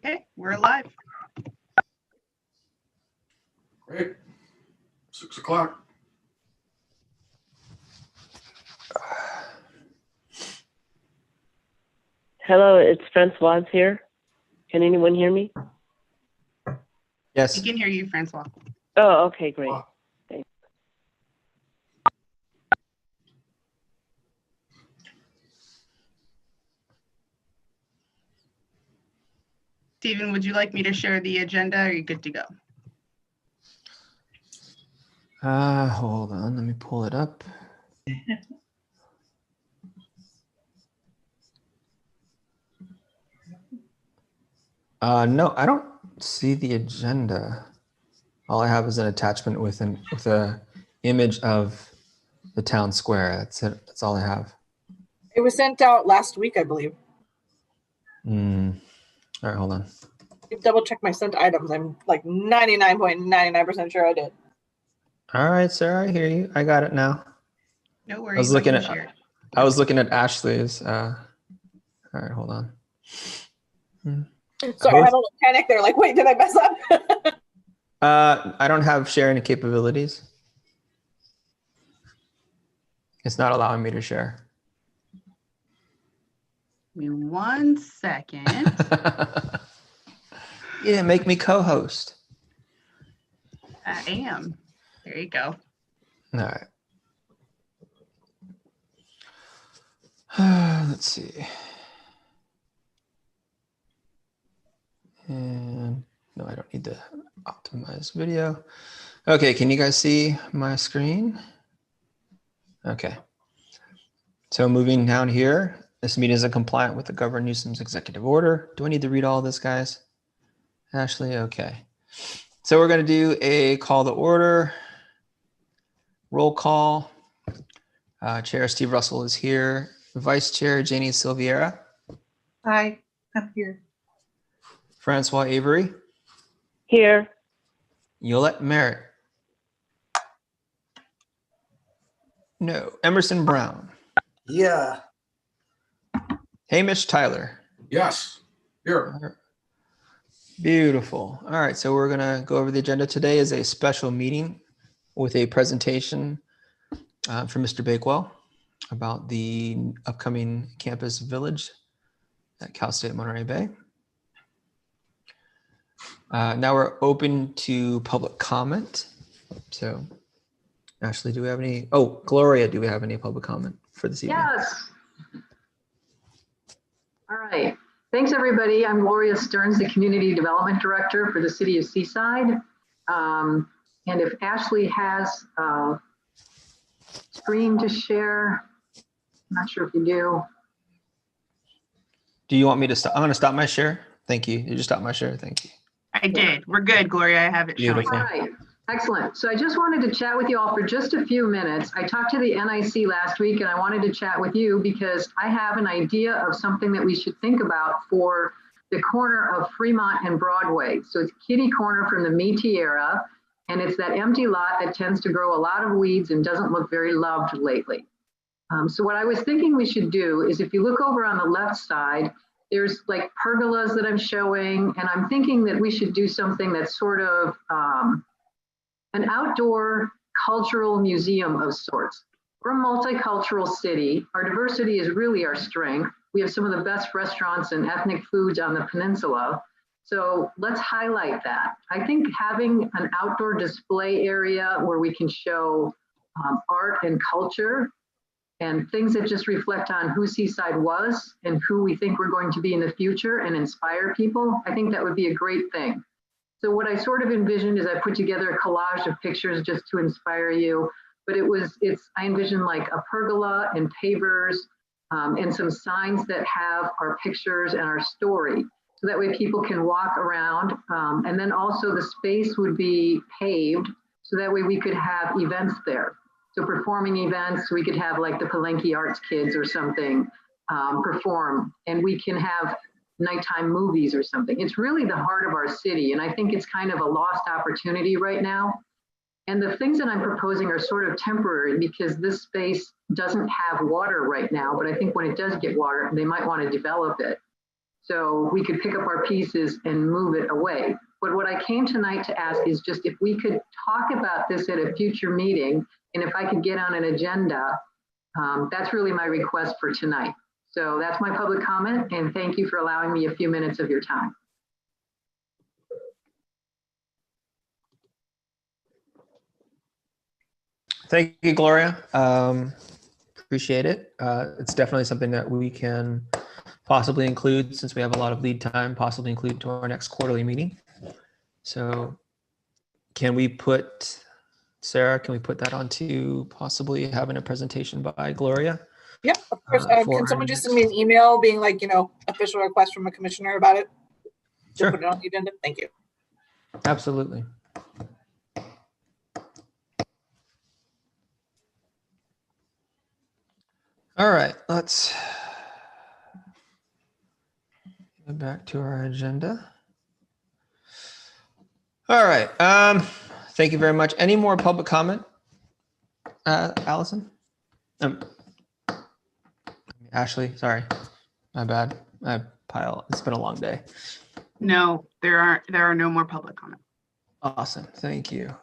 Okay, we're live. Great. 6 o'clock. Hello, it's Francoise here. Can anyone hear me? Yes. We can hear you, Francois. Oh, okay, great. Thanks. Stephen, would you like me to share the agenda? Or are you good to go? Hold on, let me pull it up. No, I don't see the agenda. All I have is an attachment with a image of the town square. That's it. That's all I have. It was sent out last week, I believe. All right, hold on. Double check my sent items. I'm like 99.99% sure I did. All right, sir, I hear you. I got it now. No worries. I was looking at Ashley's. All right, hold on. Sorry, I had a little panic there. Like, wait, did I mess up? I don't have sharing capabilities. It's not allowing me to share. Give me 1 second. Yeah, make me co-host. I am. There you go. All right. Let's see. And no, I don't need to optimize video. Okay, can you guys see my screen? Okay. So moving down here, this meeting is compliant with the Governor Newsom's executive order. Do I need to read all this, guys? Ashley, okay. So we're going to do a call to order. Roll call. Chair Steve Russell is here. Vice Chair Janie Silveira. Hi, I'm here. Francoise Avery. Here. Yolette Merritt. No. Emerson Brown. Yeah. Hamish Tyler. Yes. Here. Beautiful. All right, so we're gonna go over the agenda. Today is a special meeting with a presentation from Mr. Bakewell about the upcoming campus village at Cal State Monterey Bay. Now we're open to public comment. So Ashley, do we have any? Oh, Gloria, do we have any public comment for this evening? Yes. All right. Thanks, everybody. I'm Gloria Stearns, the Community Development Director for the City of Seaside. And if Ashley has a screen to share, I'm not sure if you do. Do you want me to stop? I'm going to stop my share. Thank you. You just stopped my share. Thank you. I did. We're good, Gloria. I have it showing. All right. Excellent. So I just wanted to chat with you all for just a few minutes. I talked to the NIC last week and I wanted to chat with you because I have an idea of something that we should think about for the corner of Fremont and Broadway. So it's kitty corner from the Métis era, and it's that empty lot that tends to grow a lot of weeds and doesn't look very loved lately. So what I was thinking we should do is if you look over on the left side, there's like pergolas that I'm showing, and I'm thinking that we should do something that's sort of an outdoor cultural museum of sorts. We're a multicultural city. Our diversity is really our strength. We have some of the best restaurants and ethnic foods on the peninsula. So let's highlight that. I think having an outdoor display area where we can show art and culture and things that just reflect on who Seaside was and who we think we're going to be in the future and inspire people, I think that would be a great thing. So what I sort of envisioned is I put together a collage of pictures just to inspire you, but I envisioned like a pergola and pavers and some signs that have our pictures and our story. So that way people can walk around, and then also the space would be paved. So that way we could have events there. So performing events, we could have like the Palenque Arts Kids or something perform, and we can have nighttime movies or something. It's really the heart of our city, and I think it's kind of a lost opportunity right now. And the things that I'm proposing are sort of temporary because this space doesn't have water right now, but I think when it does get water, they might want to develop it. So we could pick up our pieces and move it away. But what I came tonight to ask is just if we could talk about this at a future meeting, and if I could get on an agenda, that's really my request for tonight. So that's my public comment, and thank you for allowing me a few minutes of your time. Thank you, Gloria. Appreciate it. It's definitely something that we can possibly include, since we have a lot of lead time, possibly include to our next quarterly meeting. So can we put, Sarah, can we put that onto possibly having a presentation by Gloria? Yep, of course. For Can someone just send me an email being like, official request from a commissioner about it? Sure. Put it on the agenda. Thank you. Absolutely. All right, let's get back to our agenda. All right, thank you very much. Any more public comment, Allison? Ashley, sorry, my bad. It's been a long day. No, there are no more public comments. Awesome, thank you.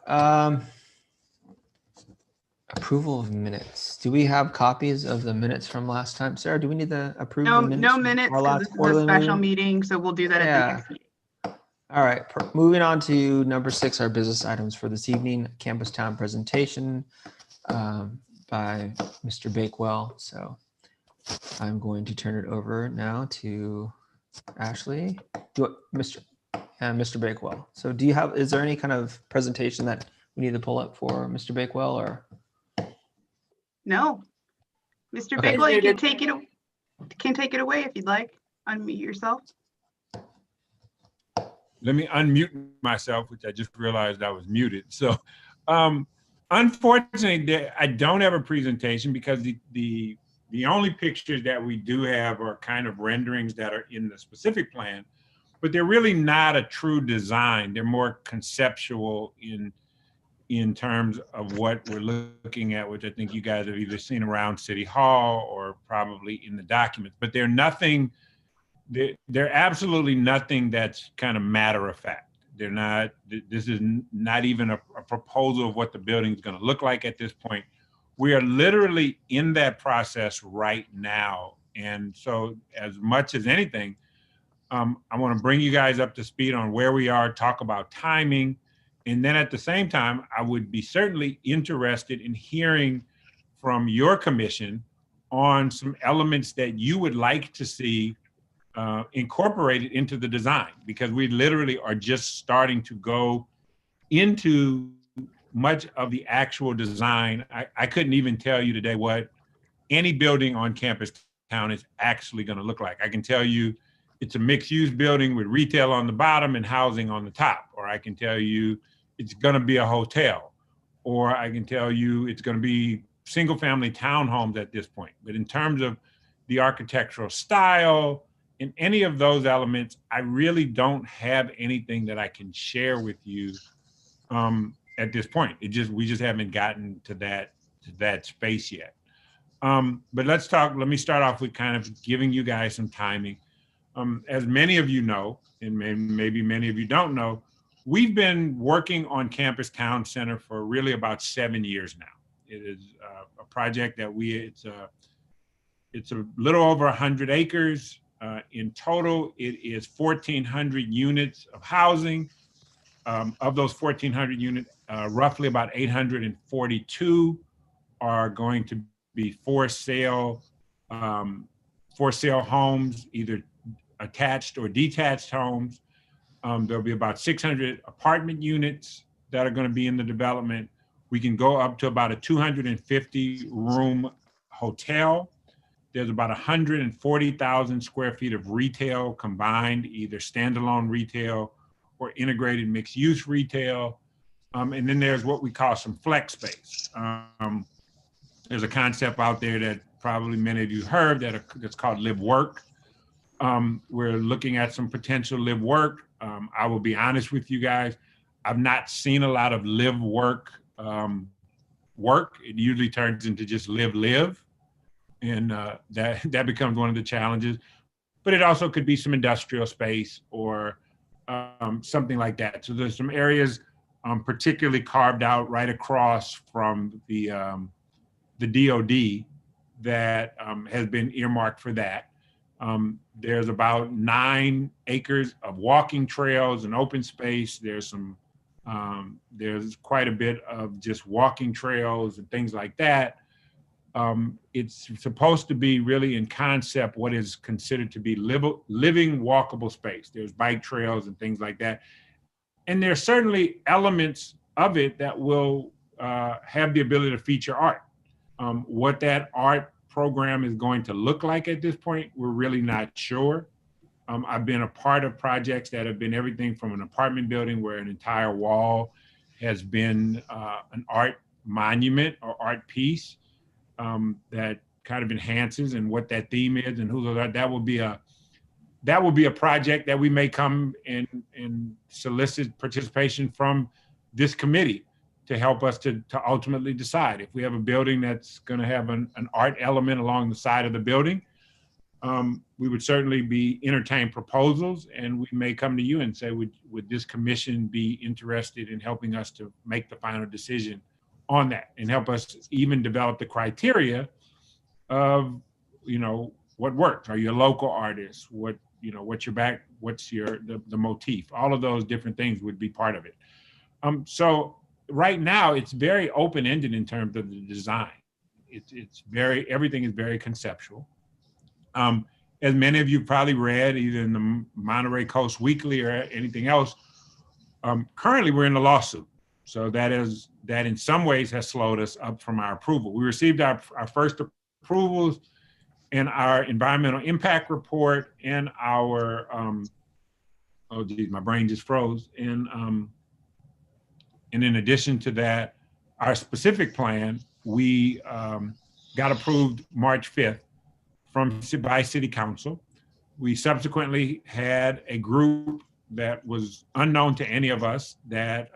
Approval of minutes. Do we have copies of the minutes from last time? Sarah, do we need to approve the minutes? No from minutes, our because last this is a quarterly special meeting? meeting, so we'll do that at the next meeting. All right, moving on to number 6, our business items for this evening, Campus Town presentation by Mr. Bakewell. So I'm going to turn it over now to Ashley, Mr. Bakewell. So is there any kind of presentation that we need to pull up for Mr. Bakewell, or? No. Mr. Okay. Bakewell, you can take it away if you'd like. Unmute yourself. Let me unmute myself, which I just realized I was muted. So unfortunately, I don't have a presentation because the only pictures that we do have are kind of renderings that are in the specific plan, but they're really not a true design. They're more conceptual in terms of what we're looking at, which I think you guys have either seen around City Hall or probably in the documents, but they're absolutely nothing that's kind of matter of fact. They're not, this is not even a proposal of what the building is going to look like at this point. We are literally in that process right now. And so as much as anything, I want to bring you guys up to speed on where we are, talk about timing. And then at the same time, I would be certainly interested in hearing from your commission on some elements that you would like to see incorporated into the design, because we literally are just starting to go into much of the actual design. I couldn't even tell you today what any building on Campus Town is actually going to look like. I can tell you it's a mixed-use building with retail on the bottom and housing on the top, or I can tell you it's going to be a hotel, or I can tell you it's going to be single-family townhomes at this point. But in terms of the architectural style and any of those elements, I really don't have anything that I can share with you at this point. We just haven't gotten to that space yet. But let me start off with kind of giving you guys some timing. As many of you know, and maybe many of you don't know, we've been working on Campus Town Center for really about 7 years now. It is a project that it's a little over 100 acres. In total, it is 1,400 units of housing. Of those 1,400 units, roughly about 842 are going to be for sale homes, either attached or detached homes. There'll be about 600 apartment units that are going to be in the development. We can go up to about a 250 room hotel. There's about 140,000 square feet of retail combined, either standalone retail or integrated mixed use retail. And then there's what we call some flex space. There's a concept out there that probably many of you heard that's called live work. We're looking at some potential live work. I will be honest with you guys, I've not seen a lot of live work work. It usually turns into just live. And that becomes one of the challenges. but it also could be some industrial space or something like that. So there's some areas particularly carved out right across from the DOD that has been earmarked for that. There's about 9 acres of walking trails and open space. There's quite a bit of just walking trails and things like that. It's supposed to be really in concept what is considered to be living walkable space. There's bike trails and things like that. And there's certainly elements of it that will have the ability to feature art. What that art program is going to look like at this point, we're really not sure. I've been a part of projects that have been everything from an apartment building where an entire wall has been an art monument or art piece that kind of enhances and what that theme is and who that will be a project that we may come and solicit participation from this committee to help us to ultimately decide. If we have a building that's going to have an art element along the side of the building, we would certainly be entertain proposals, and we may come to you and say, would this commission be interested in helping us to make the final decision on that and help us even develop the criteria of, what works? Are you a local artist? What's the motif? All of those different things would be part of it. So right now it's very open-ended in terms of the design. Everything is very conceptual. As many of you probably read either in the Monterey Coast Weekly or anything else, currently we're in a lawsuit. So that in some ways has slowed us up from our approval. We received our first approvals in our environmental impact report and our, oh geez, my brain just froze. And in addition to that, our specific plan, we got approved March 5th by City Council. We subsequently had a group that was unknown to any of us that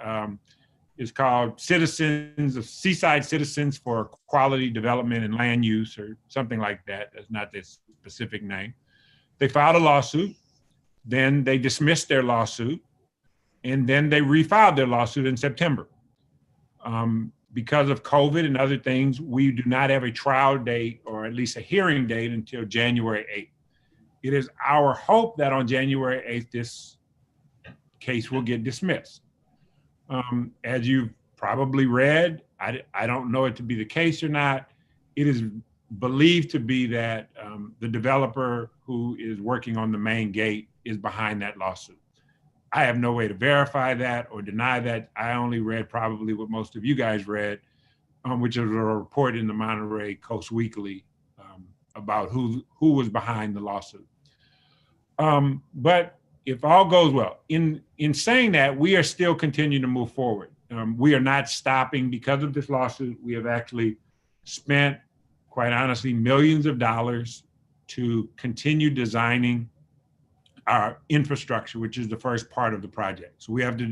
is called Seaside Citizens for Quality Development and Land Use, or something like that. That's not this specific name. They filed a lawsuit, then they dismissed their lawsuit, and then they refiled their lawsuit in September. Because of COVID and other things, we do not have a trial date or at least a hearing date until January 8th. It is our hope that on January 8th, this case will get dismissed. As you've probably read, I don't know it to be the case or not. It is believed to be that the developer who is working on the main gate is behind that lawsuit. I have no way to verify that or deny that. I only read probably what most of you guys read, which is a report in the Monterey Coast Weekly about who was behind the lawsuit. But if all goes well, in saying that, we are still continuing to move forward. We are not stopping because of this lawsuit. We have actually spent, quite honestly, millions of dollars to continue designing our infrastructure, which is the first part of the project. So we have to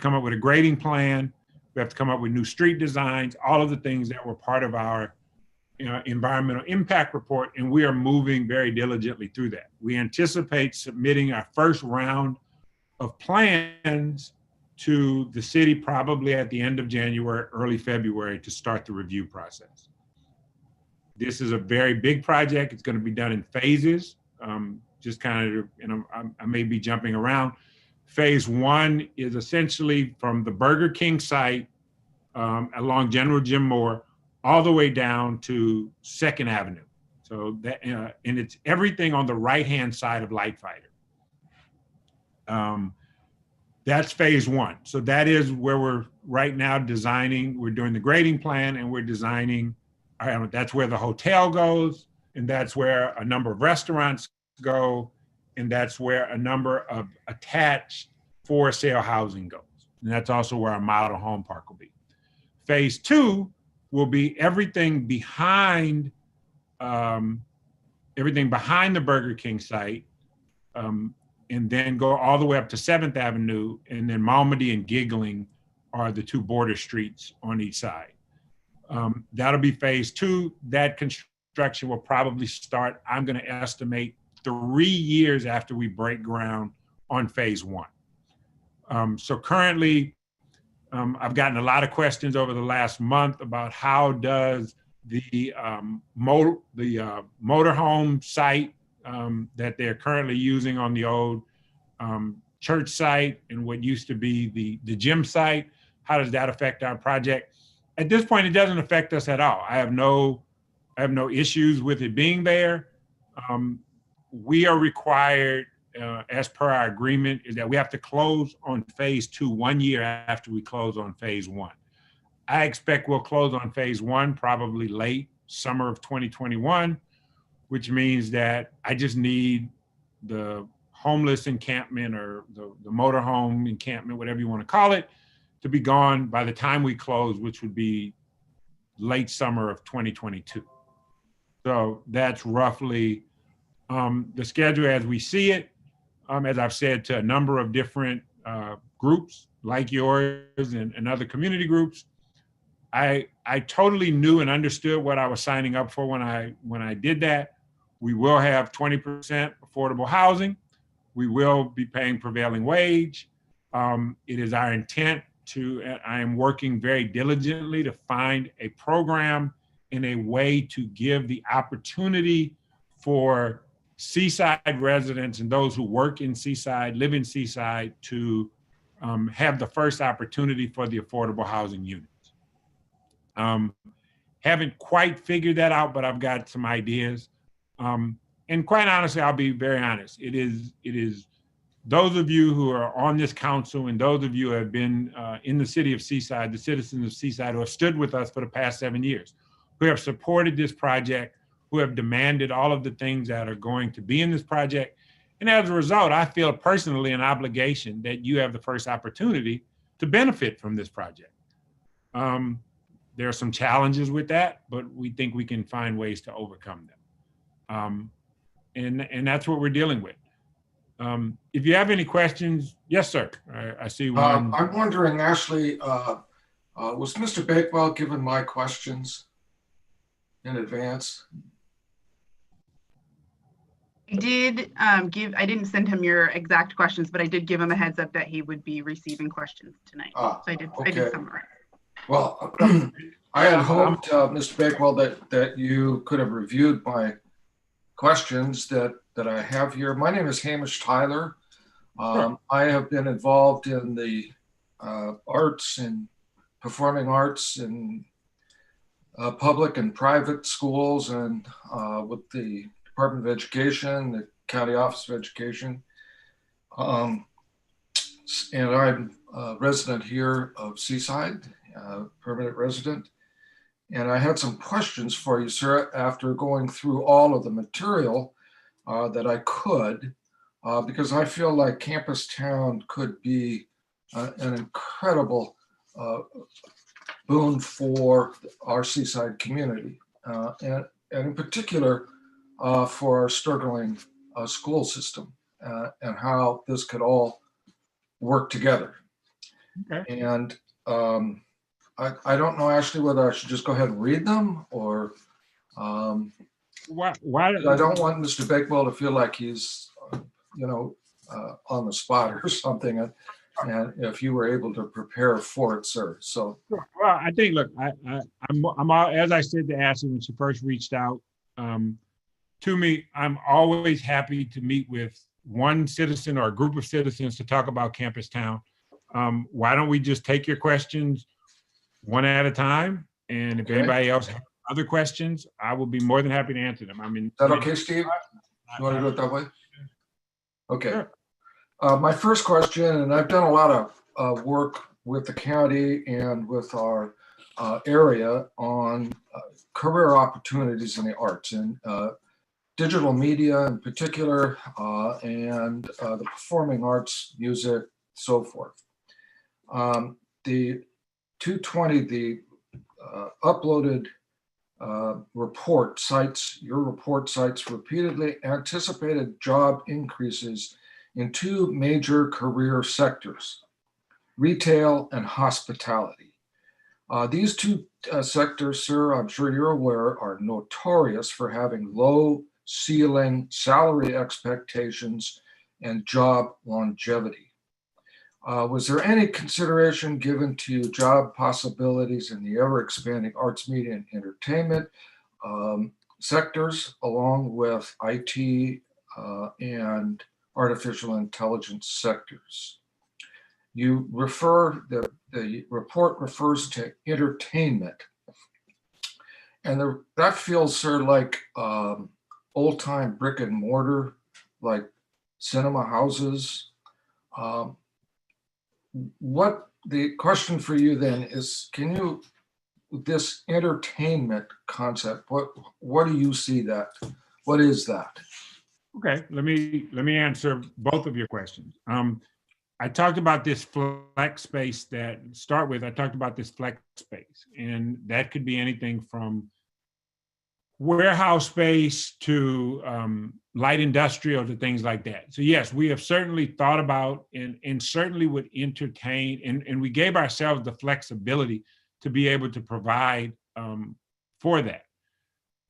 come up with a grading plan. We have to come up with new street designs, all of the things that were part of our environmental impact report, and we are moving very diligently through that. We anticipate submitting our first round of plans to the city probably at the end of January, early February to start the review process. This is a very big project. It's going to be done in phases. Just kind of, I may be jumping around. Phase 1 is essentially from the Burger King site along General Jim Moore all the way down to 2nd Avenue. So that, and it's everything on the right-hand side of Light Fighter. That's phase 1. So that is where we're right now designing. We're doing the grading plan and we're designing, that's where the hotel goes, and that's where a number of restaurants go, and that's where a number of attached for sale housing goes. And that's also where our model home park will be. Phase 2 will be everything behind the Burger King site, and then go all the way up to 7th Avenue, and then Malmedy and Giggling are the 2 border streets on each side. That'll be phase 2. That construction will probably start, I'm going to estimate 3 years after we break ground on phase 1. So currently, I've gotten a lot of questions over the last month about how does the motorhome site that they're currently using on the old church site and what used to be the gym site, how does that affect our project? At this point, it doesn't affect us at all. I have no issues with it being there. We are required, as per our agreement, is that we have to close on phase 2 1 year after we close on phase 1. I expect we'll close on phase 1 probably late summer of 2021, which means that I just need the homeless encampment or the motorhome encampment, whatever you want to call it, to be gone by the time we close, which would be late summer of 2022. So that's roughly the schedule as we see it. As I've said to a number of different groups like yours and other community groups, I totally knew and understood what I was signing up for when I did that. We will have 20% affordable housing. We will be paying prevailing wage. It is our intent I am working very diligently to find a program in a way to give the opportunity for Seaside residents and those who work in Seaside, live in Seaside, to have the first opportunity for the affordable housing units. Haven't quite figured that out, but I've got some ideas. And quite honestly, I'll be very honest. It is those of you who are on this council and those of you who have been in the city of Seaside, the citizens of Seaside who have stood with us for the past 7 years, who have supported this project, who have demanded all of the things that are going to be in this project. And as a result, I feel personally an obligation that you have the first opportunity to benefit from this project. There are some challenges with that, but we think we can find ways to overcome them. And that's what we're dealing with. If you have any questions, yes, sir. I see one. I'm wondering, Ashley, was Mr. Bakewell given my questions in advance? I did I didn't send him your exact questions, but I did give him a heads up that he would be receiving questions tonight. So I did summarize. Well, I had hoped, Mr. Bakewell, that you could have reviewed my questions that I have here. My name is Hamish Tyler. I have been involved in the arts and performing arts in public and private schools and with the Department of Education, the County Office of Education. And I'm a resident here of Seaside, permanent resident. And I had some questions for you, sir, after going through all of the material that I could, because I feel like Campus Town could be an incredible boon for our Seaside community, and in particular for our struggling school system, and how this could all work together. Okay. And I don't know, Ashley, whether I should just go ahead and read them or Why? I don't want Mr. Bakewell to feel like he's, on the spot or something. And if you were able to prepare for it, sir. So. Well, I think, look, I'm as I said to Ashley when she first reached out to me, I'm always happy to meet with one citizen or a group of citizens to talk about Campus Town. Why don't we just take your questions one at a time? And if anybody else has other questions, I will be more than happy to answer them. I mean, is that okay, Steve? You want to do it that way? Okay. Sure. My first question, and I've done a lot of work with the county and with our area on career opportunities in the arts and digital media in particular, and the performing arts, music, so forth. The 220, the uploaded report cites, your report cites repeatedly anticipated job increases in two major career sectors, retail and hospitality. These two sectors, sir, I'm sure you're aware, are notorious for having low ceiling, salary expectations, and job longevity. Was there any consideration given to job possibilities in the ever-expanding arts, media, and entertainment sectors, along with IT and artificial intelligence sectors? You refer, the report refers to entertainment, and that feels sort of like old-time brick and mortar, like cinema houses. What the question for you then is, can you, this entertainment concept, what do you see that? What is that? Okay, let me answer both of your questions. I talked about this flex space I talked about this flex space, and that could be anything from warehouse space to light industrial to things like that. So yes, we have certainly thought about and certainly would entertain, and we gave ourselves the flexibility to be able to provide for that.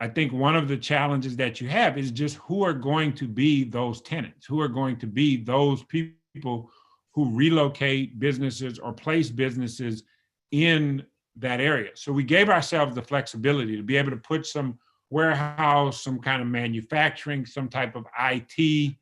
I think one of the challenges that you have is just who are going to be those tenants, who are going to be those people who relocate businesses or place businesses in that area. So we gave ourselves the flexibility to be able to put some warehouse, some kind of manufacturing, some type of IT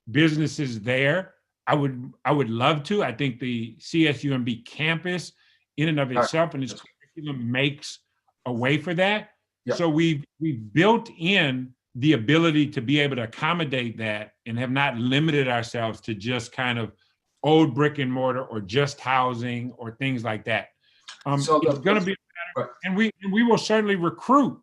businesses there. I would love to. I think the CSUMB campus in and of itself and its curriculum makes a way for that. Yep. So we've built in the ability to be able to accommodate that and have not limited ourselves to just kind of old brick and mortar or just housing or things like that. So it's going to be, and we will certainly recruit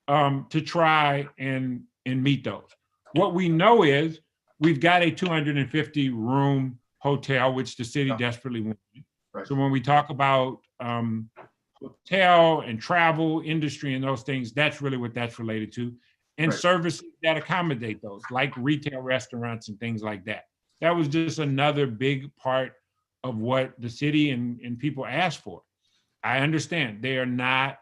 to try and meet those. What we know is we've got a 250 room hotel, which the city desperately wanted. Right. So when we talk about hotel and travel industry and those things, that's really what that's related to. And services that accommodate those, like retail restaurants and things like that. That was just another big part of what the city and people asked for. I understand they are not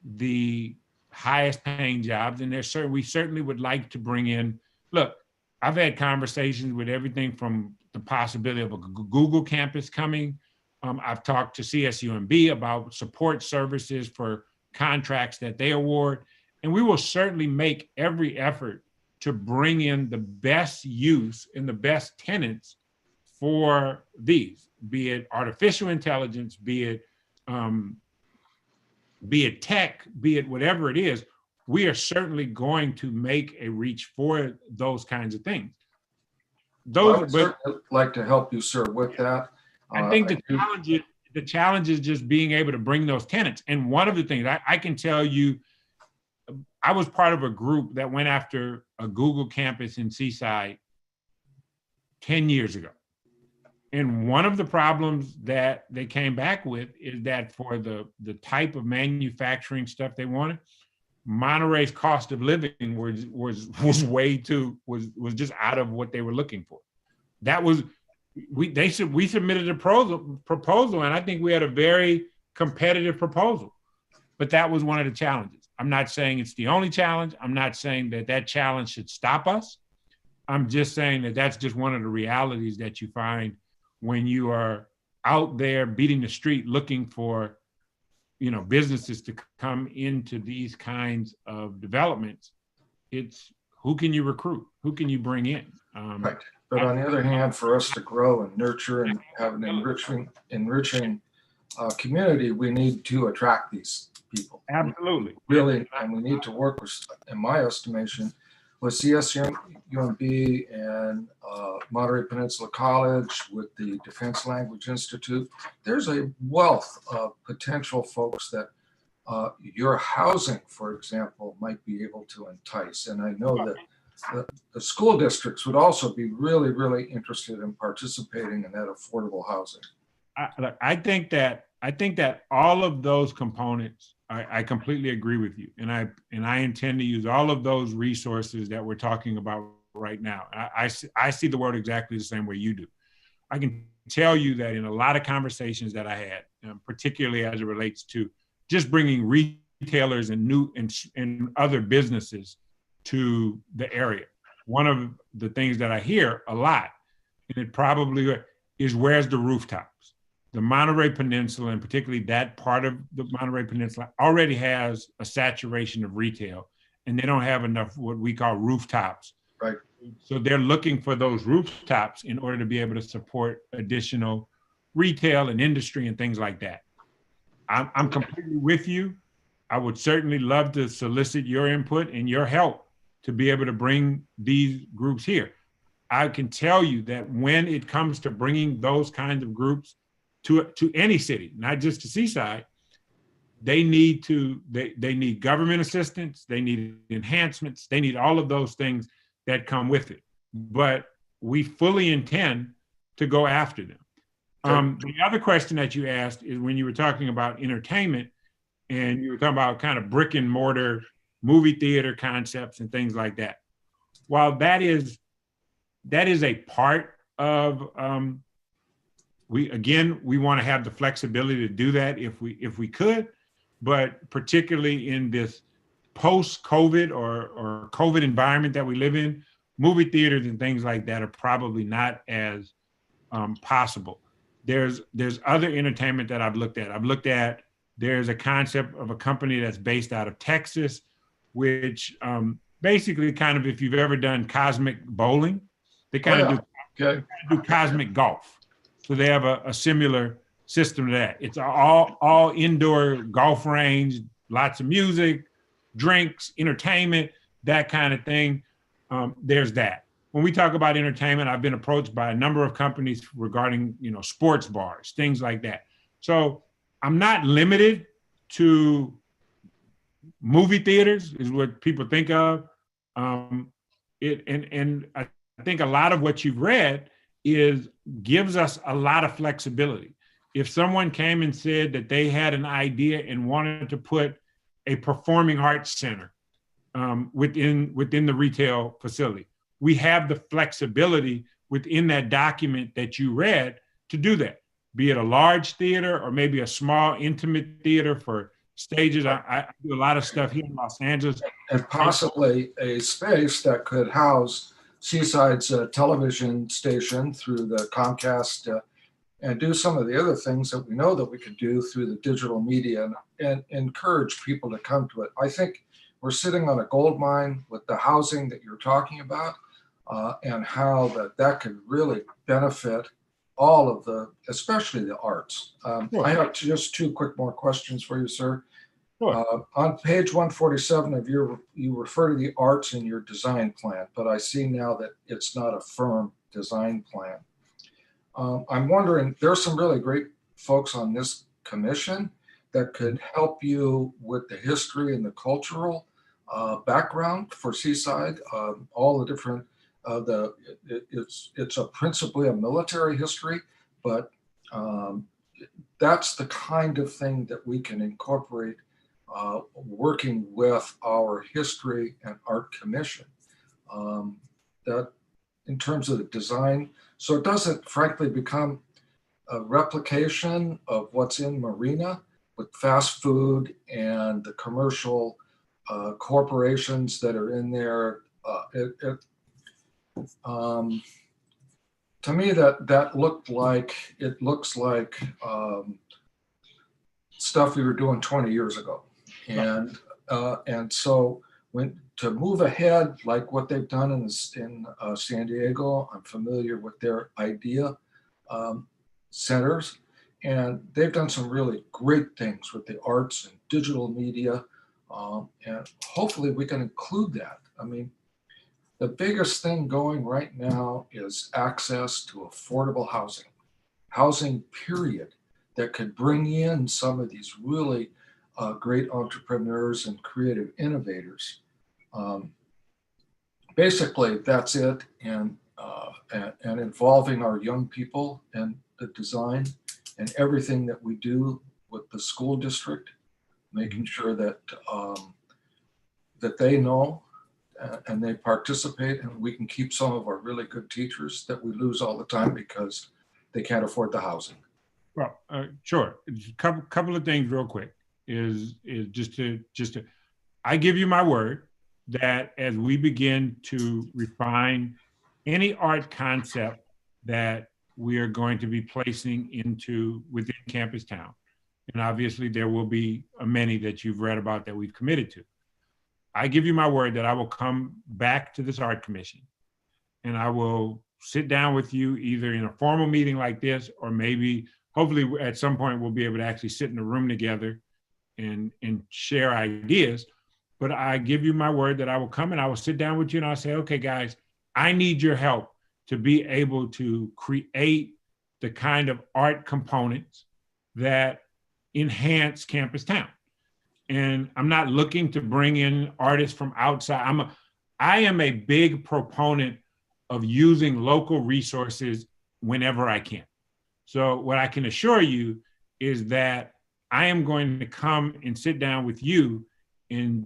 the highest paying jobs, and we certainly would like to bring in, look, I've had conversations with everything from the possibility of a Google campus coming. I've talked to CSUMB about support services for contracts that they award. And we will certainly make every effort to bring in the best use and the best tenants for these, be it artificial intelligence, be it tech, be it whatever it is. We are certainly going to make a reach for those kinds of things. I would certainly like to help you, sir, with that. I think the challenge is just being able to bring those tenants. And one of the things I can tell you, I was part of a group that went after a Google campus in Seaside 10 years ago. And one of the problems that they came back with is that for the type of manufacturing stuff they wanted, Monterey's cost of living was way too, was just out of what they were looking for. That was, we submitted a proposal, and I think we had a very competitive proposal, but that was one of the challenges. I'm not saying it's the only challenge. I'm not saying that challenge should stop us. I'm just saying that that's just one of the realities that you find when you are out there beating the street looking for, businesses to come into these kinds of developments. It's who can you recruit? Who can you bring in? Right. But on the other hand, for us to grow and nurture and have an enriching community, we need to attract these people. Absolutely. Really, and we need to work with, in my estimation, with CSUMB and Monterey Peninsula College, with the Defense Language Institute. There's a wealth of potential folks that your housing, for example, might be able to entice. And I know that the school districts would also be really, really interested in participating in that affordable housing. I think that all of those components, I completely agree with you, and I intend to use all of those resources that we're talking about right now. I see the world exactly the same way you do. I can tell you that in a lot of conversations that I had, particularly as it relates to just bringing retailers and other businesses to the area. One of the things that I hear a lot, and it probably is, where's the rooftops? The Monterey Peninsula, and particularly that part of the Monterey Peninsula, already has a saturation of retail, and they don't have enough what we call rooftops. Right. So they're looking for those rooftops in order to be able to support additional retail and industry and things like that. I'm completely with you. I would certainly love to solicit your input and your help to be able to bring these groups here. I can tell you that when it comes to bringing those kinds of groups to any city, not just to Seaside, they need government assistance, they need enhancements, they need all of those things that come with it. But we fully intend to go after them. The other question that you asked is when you were talking about entertainment, and you were talking about kind of brick and mortar movie theater concepts and things like that. While that is a part of, we want to have the flexibility to do that if we could, but particularly in this post-COVID or COVID environment that we live in, movie theaters and things like that are probably not as possible. There's other entertainment that I've looked at. There's a concept of a company that's based out of Texas, which basically kind of, if you've ever done cosmic bowling, they kind of do cosmic golf. So they have a similar system to that. It's all indoor golf range, lots of music, drinks, entertainment, that kind of thing. There's that. When we talk about entertainment, I've been approached by a number of companies regarding, sports bars, things like that. So I'm not limited to movie theaters, is what people think of. And I think a lot of what you've read gives us a lot of flexibility. If someone came and said that they had an idea and wanted to put a performing arts center within the retail facility, we have the flexibility within that document that you read to do that, be it a large theater or maybe a small intimate theater for stages. I do a lot of stuff here in Los Angeles. And possibly a space that could house Seaside's television station through the Comcast and do some of the other things that we know that we could do through the digital media and encourage people to come to it. I think we're sitting on a gold mine with the housing that you're talking about and how that could really benefit all of especially the arts. Sure. I have just two quick more questions for you, sir. Sure. On page 147 of you refer to the arts in your design plan, but I see now that it's not a firm design plan. I'm wondering, there's some really great folks on this commission that could help you with the history and the cultural background for Seaside, all the different, it's principally a military history, but that's the kind of thing that we can incorporate working with our history and art commission. That in terms of the design, so it doesn't frankly become a replication of what's in Marina with fast food and the commercial corporations that are in there. To me, that looks like stuff we were doing 20 years ago, and so to move ahead like what they've done in San Diego, I'm familiar with their idea centers, and they've done some really great things with the arts and digital media, and hopefully we can include that. I mean, the biggest thing going right now is access to affordable housing period, that could bring in some of these really great entrepreneurs and creative innovators. Basically, that's it, and involving our young people in the design and everything that we do with the school district, making sure that that they know and they participate, and we can keep some of our really good teachers that we lose all the time because they can't afford the housing. Well, sure. A couple of things real quick. is just to I give you my word that as we begin to refine any art concept that we are going to be placing into within Campus Town, and obviously there will be many that you've read about that we've committed to. I give you my word that I will come back to this art commission and I will sit down with you either in a formal meeting like this, or maybe hopefully at some point we'll be able to actually sit in a room together and share ideas. But I give you my word that I will come and I will sit down with you and I'll say, okay, guys, I need your help to be able to create the kind of art components that enhance Campus Town. And I'm not looking to bring in artists from outside. I am a big proponent of using local resources whenever I can. So what I can assure you is that I am going to come and sit down with you and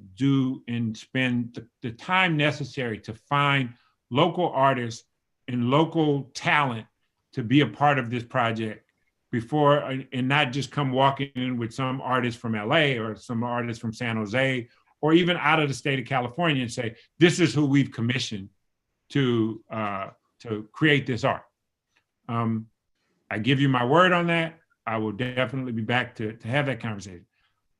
spend the time necessary to find local artists and local talent to be a part of this project before, and not just come walking in with some artist from LA or some artist from San Jose or even out of the state of California and say, this is who we've commissioned to create this art. I give you my word on that. I will definitely be back to have that conversation.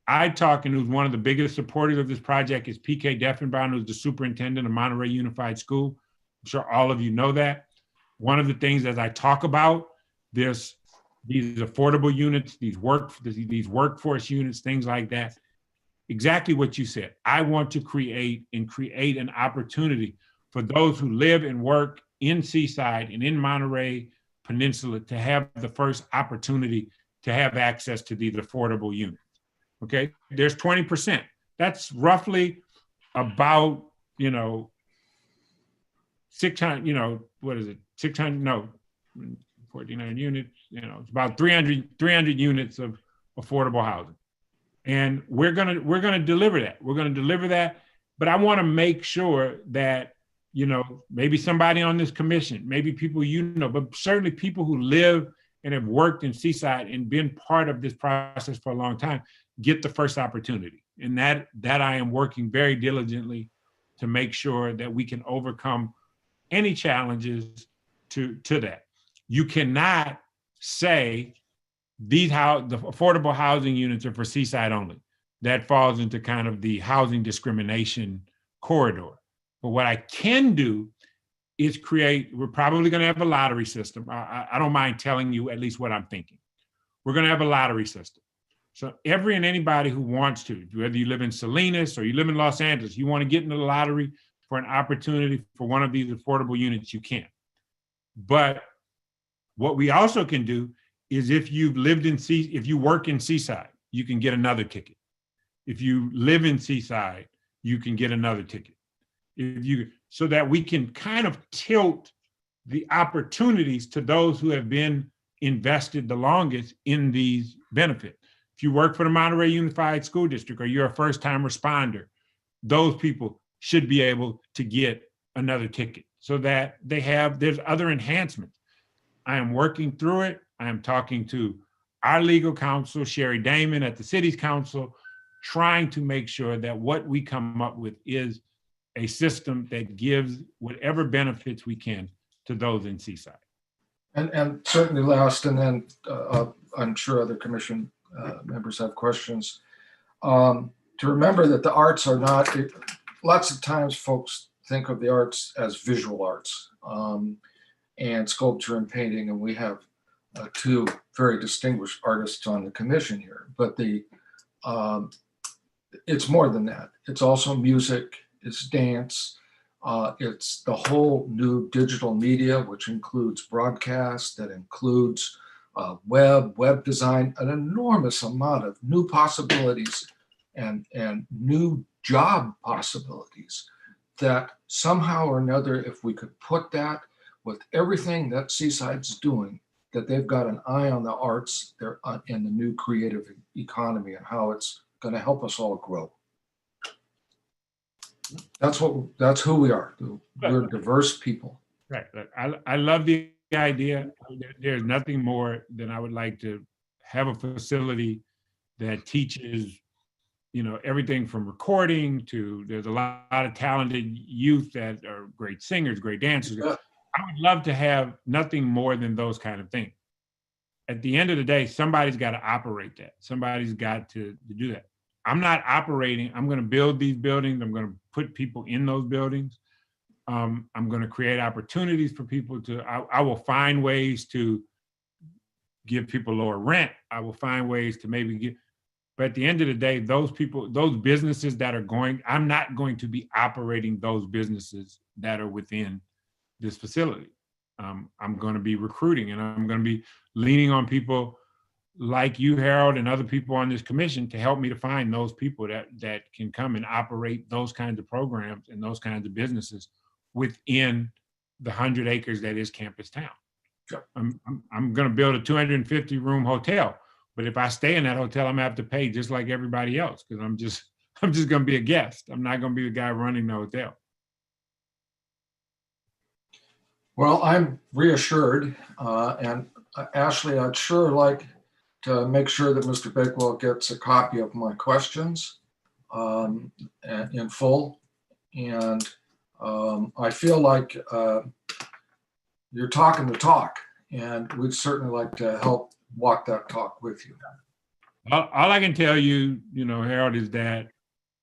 And who's one of the biggest supporters of this project is PK Deffenbaum, who's the superintendent of Monterey Unified School. I'm sure all of you know that. One of the things as I talk about these affordable units, these workforce units, things like that, exactly what you said. I want to create an opportunity for those who live and work in Seaside and in Monterey Peninsula to have the first opportunity to have access to these affordable units. Okay, there's 20%. That's roughly about, 600, what is it? 600, no, 1,400 units, it's about 300 units of affordable housing. And we're gonna deliver that. We're gonna deliver that. But I want to make sure that, maybe somebody on this commission, maybe people but certainly people who live and have worked in Seaside and been part of this process for a long time get the first opportunity. And that I am working very diligently to make sure that we can overcome any challenges to that. You cannot say the affordable housing units are for Seaside only. That falls into kind of the housing discrimination corridor. But what I can do is we're probably going to have a lottery system. I don't mind telling you at least what I'm thinking. We're going to have a lottery system. So every and anybody who wants to, whether you live in Salinas or you live in Los Angeles, you want to get into the lottery for an opportunity for one of these affordable units, you can. But what we also can do is if you work in Seaside, you can get another ticket. If you live in Seaside, you can get another ticket. So that we can kind of tilt the opportunities to those who have been invested the longest in these benefits. If you work for the Monterey Unified School District or you're a first-time responder, those people should be able to get another ticket so that there's other enhancements. I am working through it. I am talking to our legal counsel, Sherry Damon at the city's council, trying to make sure that what we come up with is a system that gives whatever benefits we can to those in Seaside. And certainly last, and then I'm sure other commission members have questions. To remember that the arts are not, lots of times folks think of the arts as visual arts and sculpture and painting, and we have two very distinguished artists on the commission here, but it's more than that. It's also music, it's dance, it's the whole new digital media, which includes broadcast, that includes web design, an enormous amount of new possibilities and new job possibilities that somehow or another, if we could put that with everything that Seaside's doing, that they've got an eye on the arts, they're in the new creative economy and how it's going to help us all grow. That's who we are. We're diverse people. Right. I love the idea. There's nothing more than I would like to have a facility that teaches you know, everything from recording to there's a lot of talented youth that are great singers, great dancers. Yeah. I would love to have nothing more than those kind of things. At the end of the day, somebody's got to operate that. Somebody's got to do that. I'm not operating. I'm going to build these buildings. I'm going to put people in those buildings. I'm going to create opportunities for people to, I will find ways to give people lower rent. I will find ways to maybe get, but at the end of the day, those people, those businesses that are going, I'm not going to be operating those businesses that are within this facility. I'm going to be recruiting, and I'm going to be leaning on people like you, Harold, and other people on this commission to help me to find those people that can come and operate those kinds of programs and those kinds of businesses within the 100 acres that is Campus Town. Sure. I'm going to build a 250 room hotel, but if I stay in that hotel, I'm going to have to pay just like everybody else, because I'm just going to be a guest. I'm not going to be the guy running the hotel. Well, I'm reassured, and Ashley, I'd sure like to make sure that Mr. Bakewell gets a copy of my questions in full. And I feel like you're talking the talk, and we'd certainly like to help walk that talk with you. All I can tell you, Harold, is that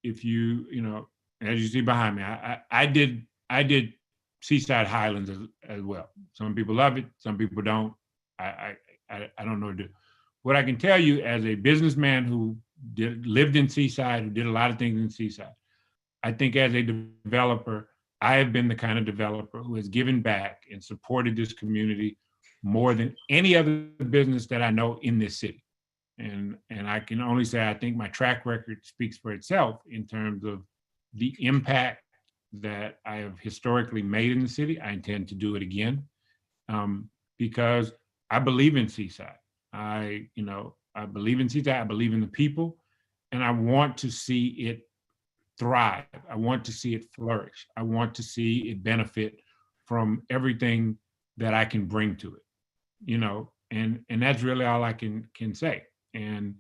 if you, as you see behind me, I did Seaside Highlands as well. Some people love it, some people don't. I don't know what to do. What I can tell you as a businessman who lived in Seaside, who did a lot of things in Seaside, I think as a developer, I have been the kind of developer who has given back and supported this community more than any other business that I know in this city. And I can only say I think my track record speaks for itself in terms of the impact that I have historically made in the city. I intend to do it again because I believe in Seaside. I believe in Seaside. I believe in the people, and I want to see it thrive. I want to see it flourish. I want to see it benefit from everything that I can bring to it, and that's really all I can say. And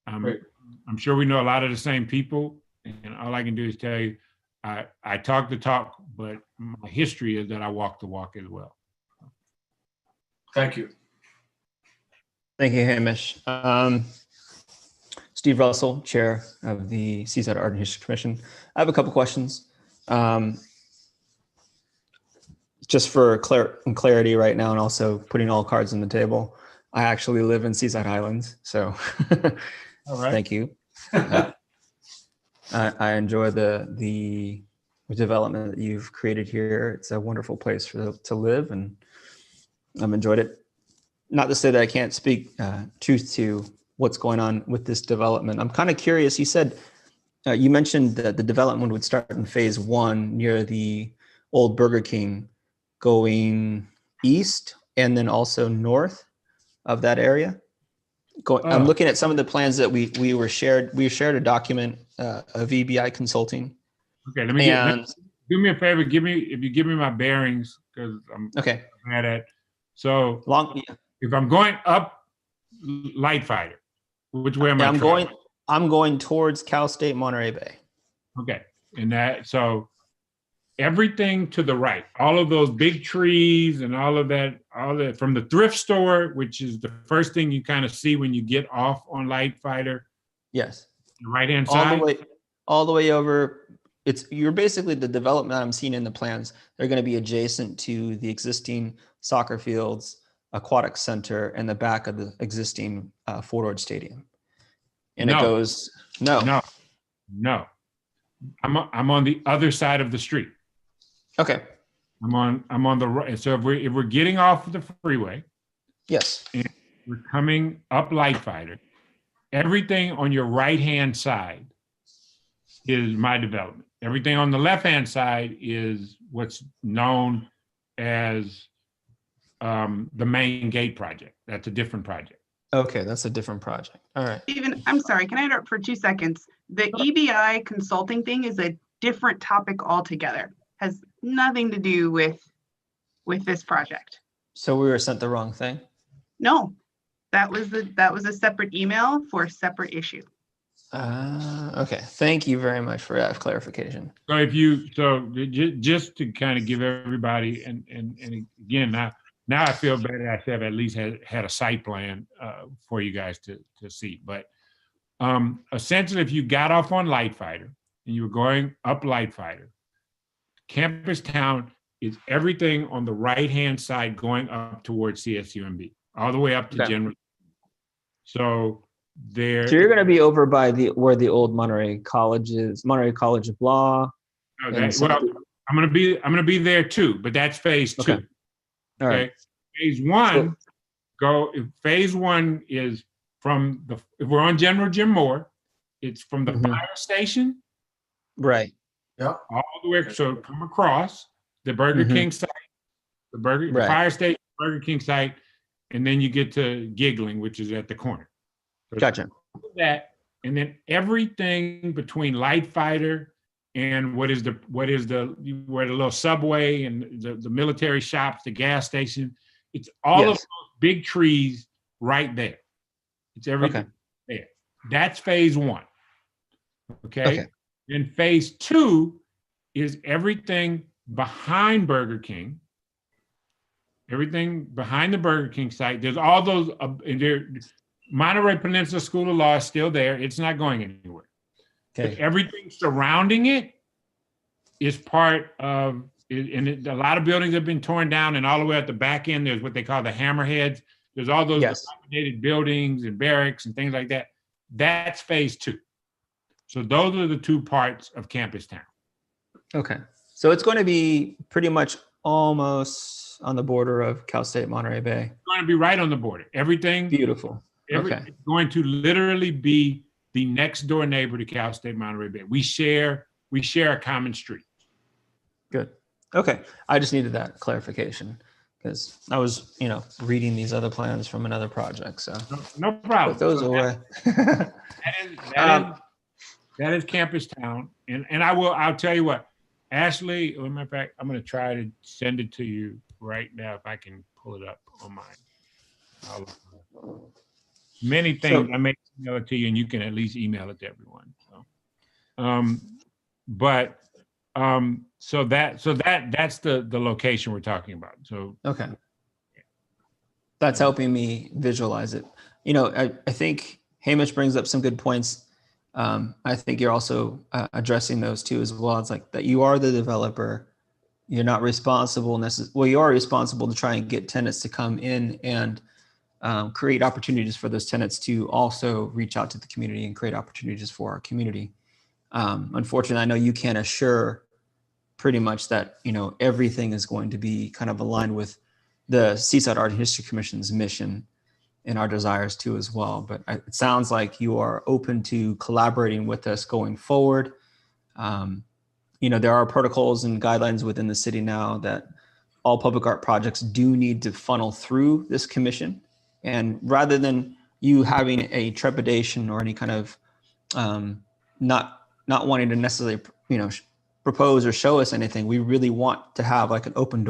I'm sure we know a lot of the same people, and all I can do is tell you, I talk the talk, but my history is that I walk the walk as well. Thank you. Thank you, Hamish. Steve Russell, Chair of the Seaside Art and History Commission. I have a couple questions. Just for clarity right now, and also putting all cards on the table, I actually live in Seaside Highlands, so All right. Thank you. I enjoy the development that you've created here. It's a wonderful place to live, and I've enjoyed it. Not to say that I can't speak truth to what's going on with this development. I'm kind of curious. You said, you mentioned that the development would start in phase 1 near the old Burger King, going east and then also north of that area. I'm looking at some of the plans that we were shared. We shared a document of EBI Consulting. Okay, do me a favor. If you give me my bearings, because I'm okay. Mad at. So Yeah. If I'm going up Light Fighter, which way am I? I'm going towards Cal State Monterey Bay. Okay, and so everything to the right, all of those big trees and all that from the thrift store, which is the first thing you kind of see when you get off on Light Fighter. Yes. The right-hand side. All the way over. You're basically the development I'm seeing in the plans. They're going to be adjacent to the existing soccer fields, aquatic center, and the back of the existing Ford Stadium. And it goes no. I'm on the other side of the street. Okay. I'm on the right. So if we're getting off the freeway, yes, and we're coming up Light Fighter, everything on your right-hand side is my development. Everything on the left-hand side is what's known as the main gate project. That's a different project. Okay, that's a different project. All right. Stephen, I'm sorry, can I interrupt for 2 seconds? The EBI consulting thing is a different topic altogether. Has nothing to do with this project. So we were sent the wrong thing? No, that was a separate email for a separate issue. Okay, thank you very much for that clarification. So just to kind of give everybody, and again, now I feel better. I have at least had a site plan for you guys to see. But essentially, if you got off on Light Fighter and you were going up Light Fighter, Campus Town is everything on the right-hand side going up towards CSUMB, all the way up to Okay. General. So there. So you're going to be over by where the old Monterey College of Law. No, and well, I'm gonna be there too, but that's phase 2. Okay. All right. Phase 1, phase 1 is from if we're on General Jim Moore, it's from the fire station. Right. Yeah. All the way, so come across the Burger King site, the fire station, Burger King site, and then you get to Giggling, which is at the corner. So Gotcha. that, and then everything between Light Fighter and where the little subway and the military shops, the gas station, it's all of those big trees right there. It's everything there. That's phase 1. Okay. And phase 2 is everything behind Burger King. Everything behind the Burger King site. There's all those. Monterey Peninsula School of Law is still there. It's not going anywhere. Okay. But everything surrounding it is part of. And a lot of buildings have been torn down, and all the way at the back end, there's what they call the hammerheads. There's all those dilapidated buildings and barracks and things like that. That's phase 2. So those are the 2 parts of Campus Town. Okay. So it's going to be pretty much almost on the border of Cal State Monterey Bay. It's going to be right on the border. Everything. Beautiful. It's going to literally be the next door neighbor to Cal State Monterey Bay. We share a common street. Good. Okay. I just needed that clarification because I was, reading these other plans from another project. So no problem. Put those away. That is Campus Town. And I'll tell you what, Ashley, as a matter of fact, I'm going to try to send it to you right now if I can pull it up on mine. Many things I may email it to you, and you can at least email it to everyone. So that's the location we're talking about. So okay, that's helping me visualize it. I think Hamish brings up some good points. I think you're also addressing those too as well. It's like that you are the developer. You're not responsible you are responsible to try and get tenants to come in and create opportunities for those tenants to also reach out to the community and create opportunities for our community. Unfortunately, I know you can't assure pretty much that, everything is going to be kind of aligned with the Seaside Art and History Commission's mission and our desires too as well. But it sounds like you are open to collaborating with us going forward. There are protocols and guidelines within the city now that all public art projects do need to funnel through this commission. And rather than you having a trepidation or any kind of not wanting to necessarily, propose or show us anything, we really want to have like an open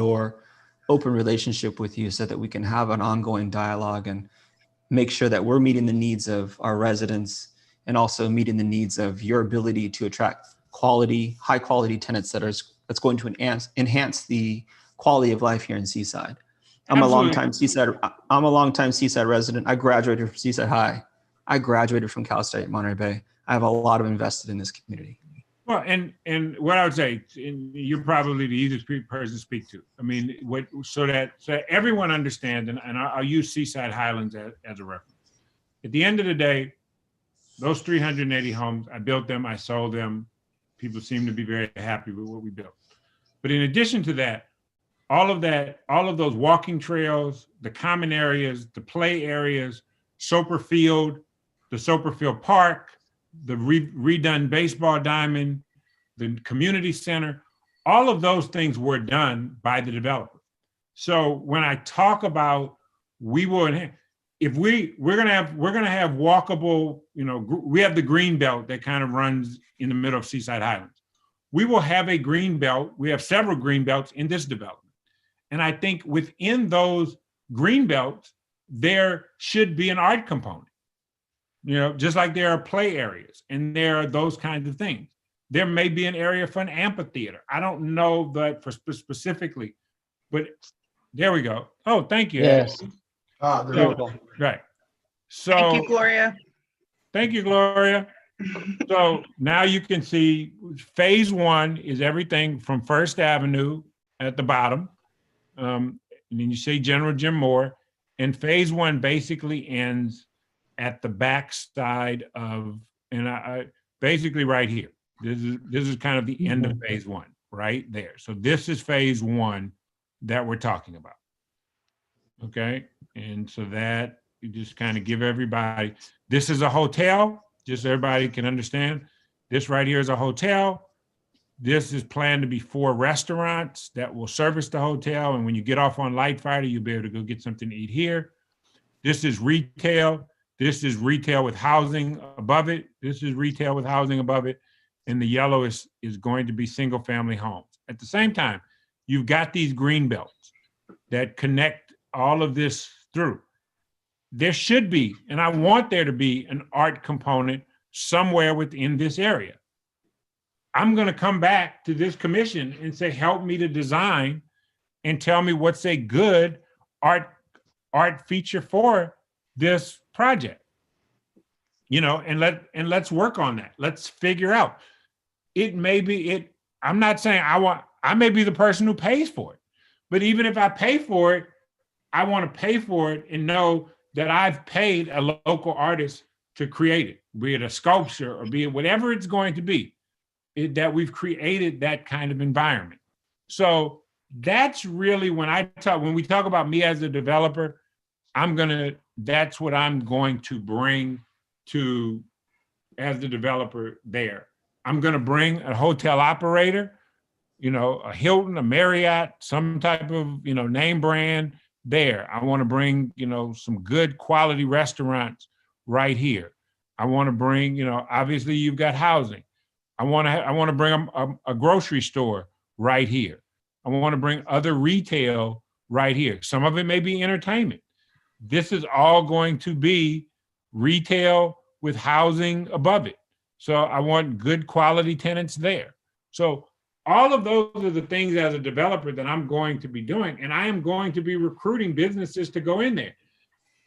relationship with you so that we can have an ongoing dialogue and make sure that we're meeting the needs of our residents and also meeting the needs of your ability to attract high quality tenants that's going to enhance the quality of life here in Seaside. I'm a longtime Seaside resident. I graduated from Seaside High. I graduated from Cal State Monterey Bay. I have a lot of invested in this community. Well, and what I would say, and you're probably the easiest person to speak to. I mean, so that everyone understands, and I'll use Seaside Highlands as a reference. At the end of the day, those 380 homes, I built them, I sold them. People seem to be very happy with what we built. But in addition to that, all of those walking trails, the common areas, the play areas, Soper Field, the Soper Field Park, the redone baseball diamond, the community center, all of those things were done by the developer. So when I talk about we're gonna have walkable, we have the green belt that kind of runs in the middle of Seaside Highlands. We will have a green belt. We have several green belts in this development. And I think within those green belts, there should be an art component. You know, just like there are play areas and there are those kinds of things. There may be an area for an amphitheater. I don't know that for specifically, but there we go. Oh, thank you. Yes. There you So, go. right. So Thank you, Gloria. thank you, Gloria. So now you can see phase one is everything from First Avenue at the bottom. And then you see General Jim Moore. And phase one basically ends at the back side of, and I basically right here. This is kind of the end of phase one, right there. So this is phase one that we're talking about. Okay. And so that you just kind of give everybody, this is a hotel, just so everybody can understand. This right here is a hotel. This is planned to be 4 restaurants that will service the hotel. And when you get off on Light Friday, you'll be able to go get something to eat here. This is retail. This is retail with housing above it. This is retail with housing above it. And the yellow is going to be single family homes. At the same time, you've got these green belts that connect all of this through. There should be, and I want there to be, an art component somewhere within this area. I'm going to come back to this commission and say, help me to design and tell me what's a good art feature for this project. You know, and let's work on that. Let's figure out. It may be it. I'm not saying I may be the person who pays for it, but even if I pay for it, I want to pay for it and know that I've paid a local artist to create it, be it a sculpture or be it whatever it's going to be, that we've created that kind of environment. So that's really when we talk about me as a developer, that's what I'm going to bring to as the developer there. I'm going to bring a hotel operator, you know, a Hilton, a Marriott, some type of, you know, name brand there. I want to bring, you know, some good quality restaurants right here. I want to bring, you know, obviously you've got housing. I want to bring a grocery store right here. I want to bring other retail right here. Some of it may be entertainment. This is all going to be retail with housing above it. So I want good quality tenants there. So all of those are the things as a developer that I'm going to be doing. And I am going to be recruiting businesses to go in there.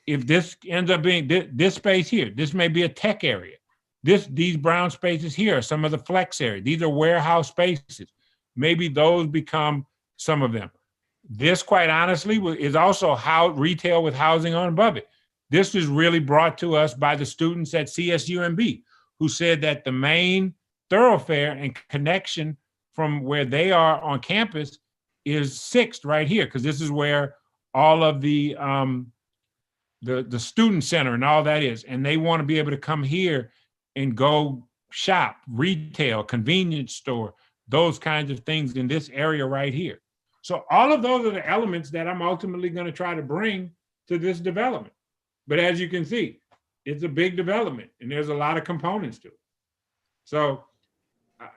If this ends up being this space here, this may be a tech area. These brown spaces here are some of the flex area. These are warehouse spaces. Maybe those become some of them. This, quite honestly, is also how retail with housing on above it. This is really brought to us by the students at CSUMB, who said that the main thoroughfare and connection from where they are on campus is 6th right here, because this is where all of the student center and all that is. And they want to be able to come here and go shop, retail, convenience store, those kinds of things in this area right here. So all of those are the elements that I'm ultimately going to try to bring to this development. But as you can see, it's a big development and there's a lot of components to it. So,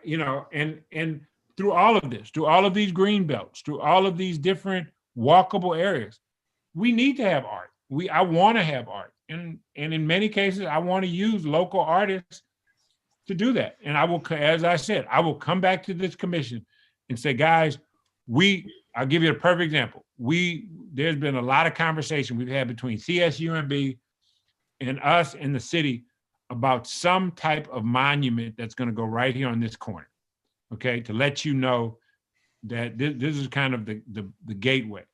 you know, and through all of this, through all of these green belts, through all of these different walkable areas, we need to have art. I want to have art. And in many cases, I want to use local artists to do that. And I will, as I said, I will come back to this commission and say, guys, I'll give you a perfect example. There's been a lot of conversation we've had between CSUMB and us and the city about some type of monument that's going to go right here on this corner. Okay, to let you know that this is kind of the gateway.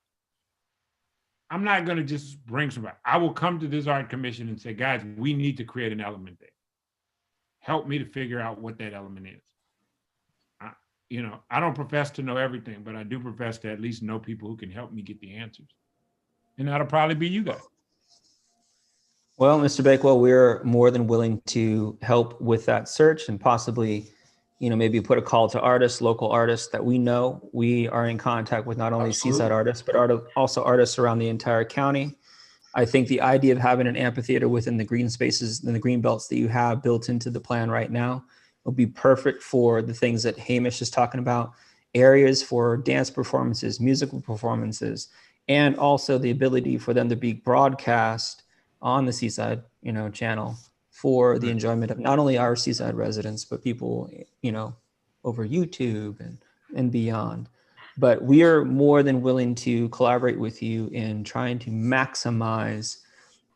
I'm not going to just bring somebody. I will come to this art commission and say, guys, we need to create an element there. Help me to figure out what that element is. You know, I don't profess to know everything, but I do profess to at least know people who can help me get the answers. And that'll probably be you guys. Well, Mr. Bakewell, we're more than willing to help with that search and possibly, you know, maybe put a call to artists, local artists that we know. We are in contact with not only Seaside artists, but also artists around the entire county. I think the idea of having an amphitheater within the green spaces and the green belts that you have built into the plan right now will be perfect for the things that Hamish is talking about, areas for dance performances, musical performances, and also the ability for them to be broadcast on the Seaside, you know, channel for the enjoyment of not only our Seaside residents, but people, over YouTube and beyond. But we are more than willing to collaborate with you in trying to maximize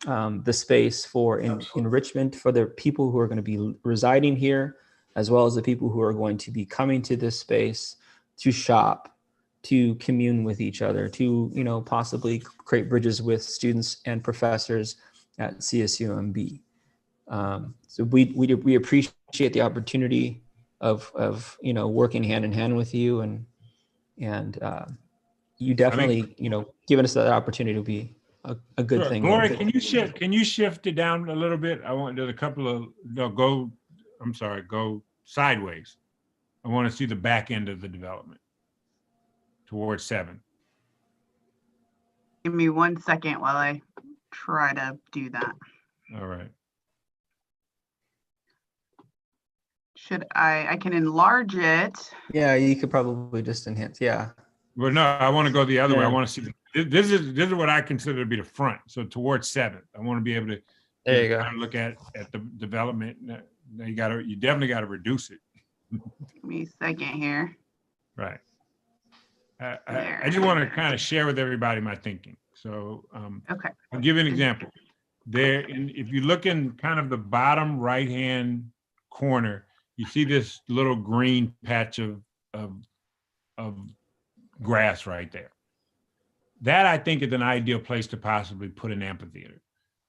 the space for enrichment for the people who are going to be residing here, as well as the people who are going to be coming to this space to shop, to commune with each other, to possibly create bridges with students and professors at CSUMB. So we appreciate the opportunity of working hand in hand with you, and you definitely giving us that opportunity to be a good thing. Gloria, can you shift it down a little bit? There's a couple of go sideways. I want to see the back end of the development towards 7. Give me 1 second while I try to do that. All right. Should I can enlarge it. Yeah, you could probably just enhance. Yeah. Well, no, I want to go the other way. I Yeah. want to see this is what I consider to be the front. So towards 7, I want to be able to There you go. kind of look at the development. Now you definitely got to reduce it. Give me a second here. Right. I just want to kind of share with everybody my thinking. So Okay. I'll give you an example. If you look in kind of the bottom right-hand corner, you see this little green patch of grass right there. That, I think, is an ideal place to possibly put an amphitheater.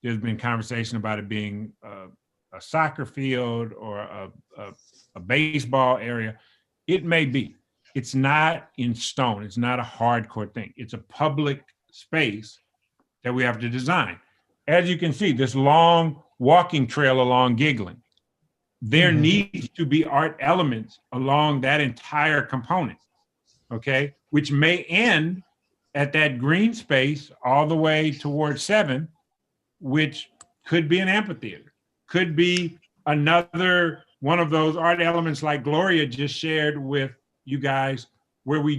There's been conversation about it being a soccer field or a baseball area. It may be. It's not in stone. It's not a hardcore thing. It's a public space that we have to design. As you can see, this long walking trail along Giggling, there needs to be art elements along that entire component, okay? Which may end at that green space all the way towards 7, which could be an amphitheater, could be another one of those art elements like Gloria just shared with you guys, where we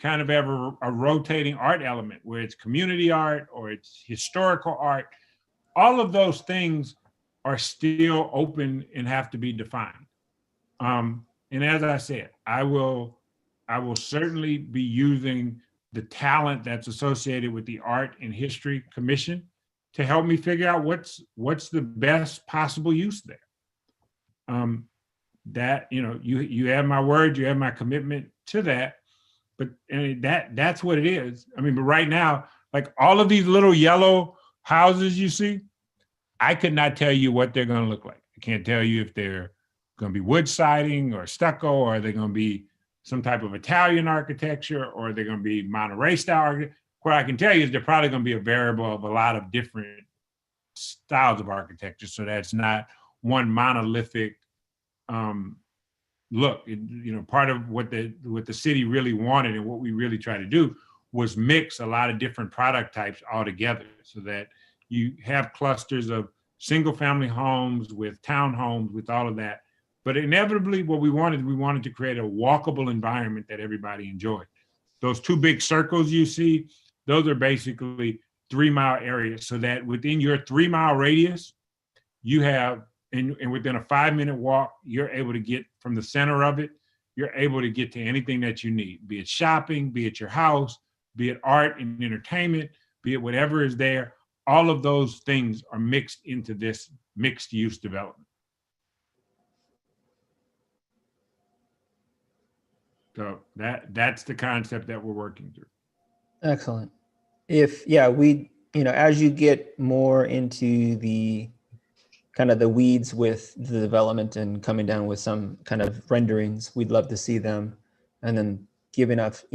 kind of have a rotating art element, where it's community art or it's historical art. All of those things are still open and have to be defined. And as I said, I will certainly be using the talent that's associated with the Art and History Commission to help me figure out what's the best possible use there. That, you have my word, you have my commitment to that, but that's what it is. I mean, but right now, like all of these little yellow houses you see, I could not tell you what they're going to look like. I can't tell you if they're going to be wood siding or stucco, or are they going to be some type of Italian architecture, or are they going to be Monterey style architecture. What I can tell you is they're probably going to be a variable of a lot of different styles of architecture. So that's not one monolithic look. Part of what the city really wanted and what we really try to do was mix a lot of different product types all together, so that you have clusters of single family homes with townhomes with all of that. But inevitably what we wanted to create a walkable environment that everybody enjoyed. Those 2 big circles you see, those are basically 3-mile areas, so that within your 3-mile radius, you have, and within a 5-minute walk, you're able to get from the center of it, you're able to get to anything that you need, be it shopping, be it your house, be it art and entertainment, be it whatever is there. All of those things are mixed into this mixed use development. So that's the concept that we're working through. Excellent. As you get more into the kind of the weeds with the development and coming down with some kind of renderings, we'd love to see them, and then giving us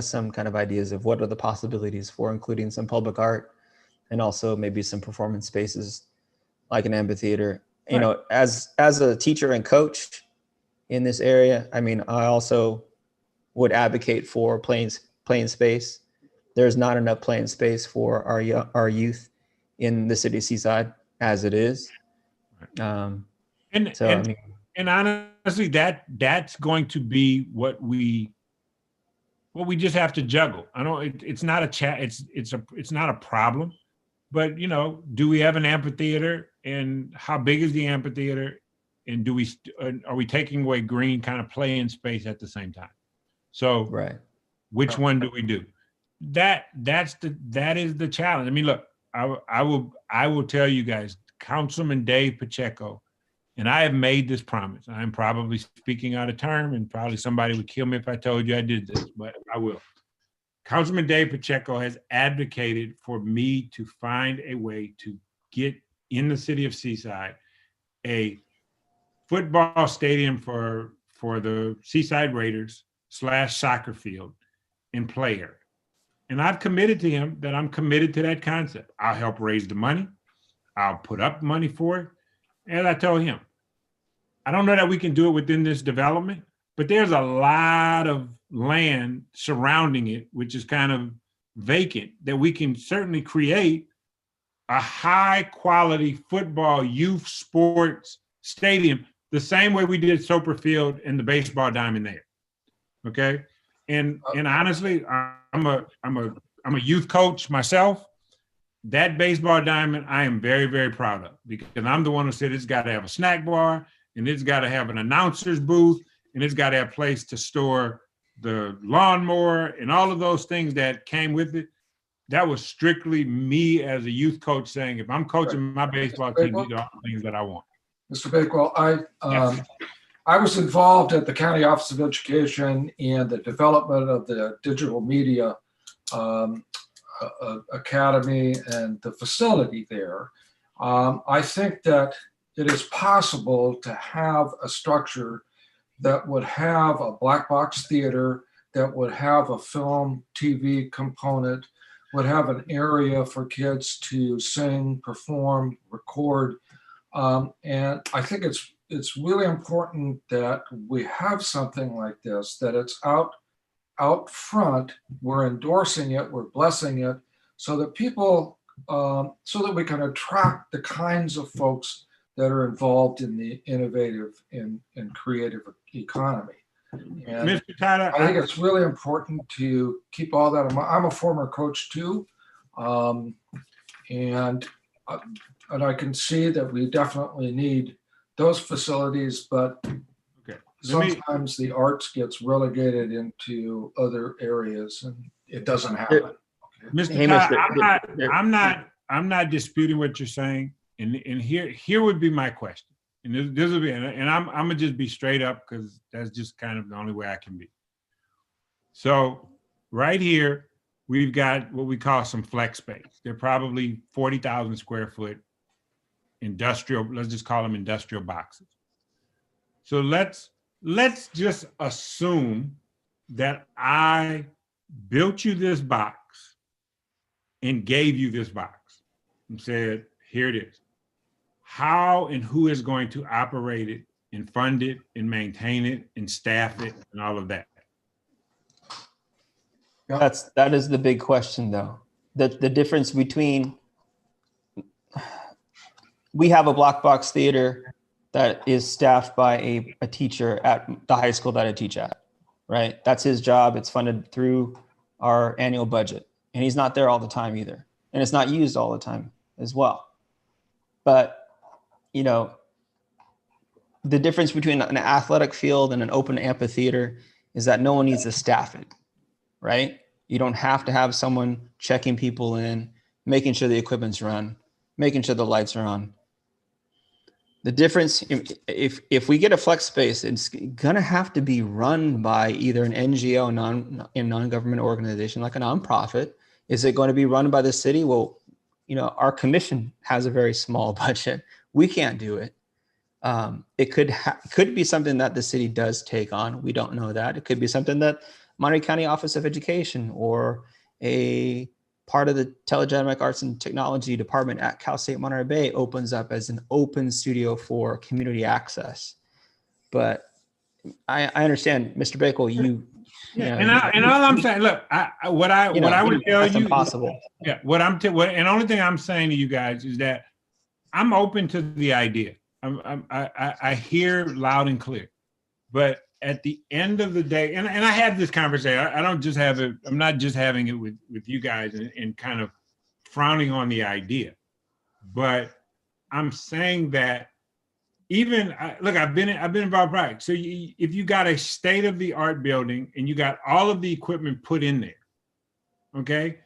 some kind of ideas of what are the possibilities for including some public art, and also maybe some performance spaces like an amphitheater. Right. As a teacher and coach in this area, I mean, I also would advocate for playing space. There's not enough playing space for our youth in the city of Seaside as it is. And honestly, that's going to be what we just have to juggle. I know it's not a it's not a problem, but do we have an amphitheater and how big is the amphitheater, and are we taking away green kind of playing space at the same time? So Right. which one do we do? That is the challenge. I mean, look, I will tell you guys, Councilman Dave Pacheco, and I have made this promise. I'm probably speaking out of term, and probably somebody would kill me if I told you I did this, but I will. Councilman Dave Pacheco has advocated for me to find a way to get in the city of Seaside a football stadium for the Seaside Raiders / soccer field and play area. And I've committed to him that I'm committed to that concept. I'll help raise the money. I'll put up money for it. As I told him, I don't know that we can do it within this development, but there's a lot of land surrounding it, which is kind of vacant, that we can certainly create a high quality football youth sports stadium, the same way we did Soper Field and the baseball diamond there. Okay. And honestly, I'm a youth coach myself. That baseball diamond, I am very, very proud of, because I'm the one who said it's got to have a snack bar, and it's got to have an announcer's booth, and it's got to have a place to store the lawnmower and all of those things that came with it. That was strictly me as a youth coach saying, if I'm coaching my baseball team, these are all the things that I want. Mr. Bakewell, I was involved at the County Office of Education in the development of the digital media academy and the facility there. I think that it is possible to have a structure that would have a black box theater, that would have a film, TV component, would have an area for kids to sing, perform, record. And I think it's really important that we have something like this, that it's out front, we're endorsing it, we're blessing it, so that people, so that we can attract the kinds of folks that are involved in the innovative and creative economy. And Mr. Tyler, I think it's really important to keep all that in mind. I'm a former coach too, and I can see that we definitely need those facilities, but okay. sometimes the arts gets relegated into other areas, and it doesn't happen. Mr. Hey, Tyler, I'm not disputing what you're saying, and here would be my question, and this will be, and I'm gonna just be straight up, because that's just kind of the only way I can be. So right here, we've got what we call some flex space. They're probably 40,000 square foot industrial, let's just call them industrial boxes. So let's just assume that I built you this box and gave you this box and said, here it is. How and who is going to operate it and fund it and maintain it and staff it and all of that? That is the big question, though. The difference between, we have a black box theater that is staffed by a teacher at the high school that I teach at, right? That's his job. It's funded through our annual budget, and he's not there all the time either. And it's not used all the time as well. But, you know, the difference between an athletic field and an open amphitheater is that no one needs to staff it, right? You don't have to have someone checking people in, making sure the equipment's run, making sure the lights are on. The difference, if we get a flex space, it's gonna have to be run by either an NGO, non-government organization, like a nonprofit. Is it going to be run by the city? Well, you know, our commission has a very small budget. We can't do it. It could be something that the city does take on. We don't know that. It could be something that Monterey County Office of Education or a part of the Telegenic Arts and Technology Department at Cal State Monterey Bay opens up as an open studio for community access. But I understand, Mr. Bakewell, and all I'm saying, look, what I would tell that's you, impossible. Yeah, and the only thing I'm saying to you guys is that I'm open to the idea. I hear loud and clear, but at the end of the day, and I had this conversation, I don't just have it, I'm not just having it with you guys and kind of frowning on the idea, but I'm saying that even look, I've been involved, right? So if you got a state-of-the-art building and you got all of the equipment put in there, okay,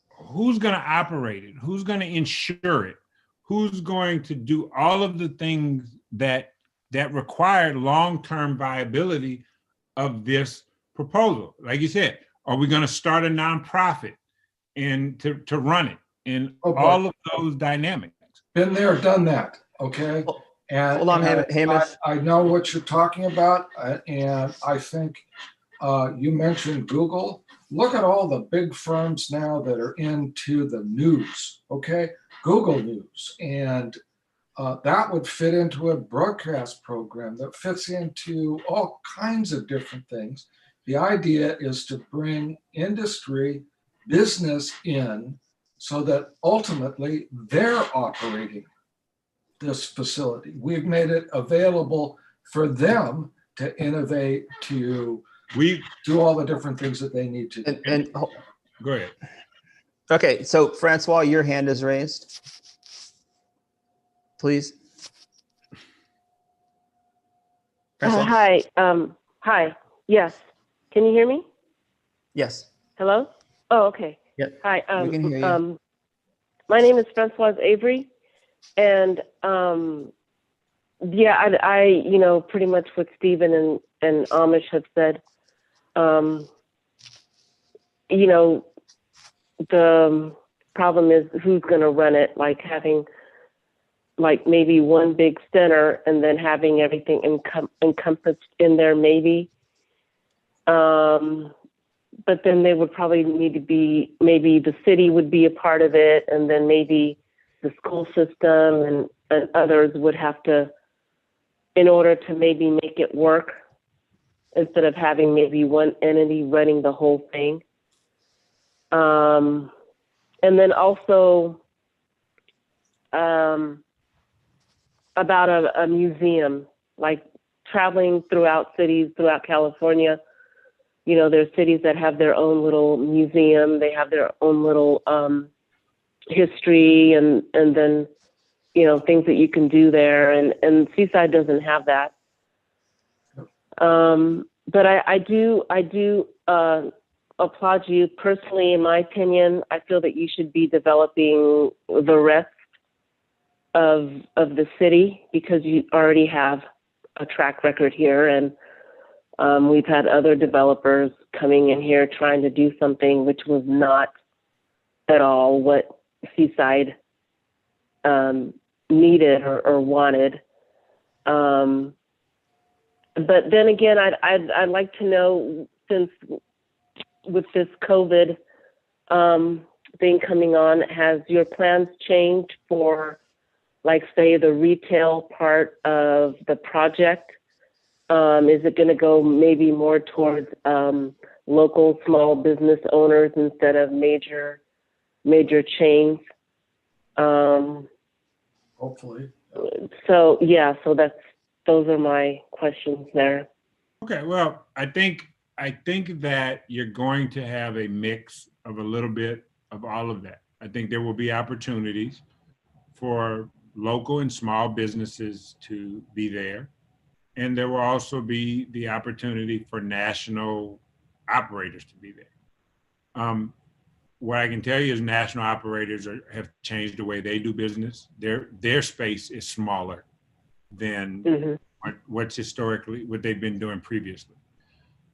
who's going to operate it? Who's going to insure it? Who's going to do all of the things that require long-term viability of this proposal? Like you said, are we going to start a nonprofit and to run it, and all of those dynamics? Been there, done that. Okay. And Hold on, Hamish. I know what you're talking about, and I think you mentioned Google. Look at all the big firms now that are into the news. Okay, Google News, and that would fit into a broadcast program that fits into all kinds of different things. The idea is to bring industry, business in so that ultimately they're operating this facility. We've made it available for them to innovate, to do all the different things that they need to do. Go ahead. Okay, so Francois, your hand is raised. Please. Francois? Hi. Hi. Yes. Can you hear me? Yes. Hello? Oh, okay. Yep. Hi. We can hear you. My name is Francoise Avery, and yeah, I pretty much what Stephen and Amish have said. The problem is who's going to run it, like having like maybe one big center and then having everything encompassed in there maybe. But then they would probably need to be, maybe the city would be a part of it, and then maybe the school system and others would have to, in order to maybe make it work, instead of having maybe one entity running the whole thing. And then also about a museum, like traveling throughout cities, throughout California. There's cities that have their own little museum. They have their own little history and then, things that you can do there. And Seaside doesn't have that. But I do applaud you personally. In my opinion, I feel that you should be developing the rest of the city, because you already have a track record here, and we've had other developers coming in here trying to do something which was not at all what Seaside needed or wanted. But then again, I'd like to know, since with this COVID thing coming on, has your plans changed for, like, say, the retail part of the project? Is it going to go maybe more towards local small business owners instead of major chains? Hopefully. So those are my questions there. Okay, well, I think that you're going to have a mix of a little bit of all of that. I think there will be opportunities for local and small businesses to be there. And there will also be the opportunity for national operators to be there. What I can tell you is national operators have changed the way they do business. Their space is smaller than what they've been doing previously.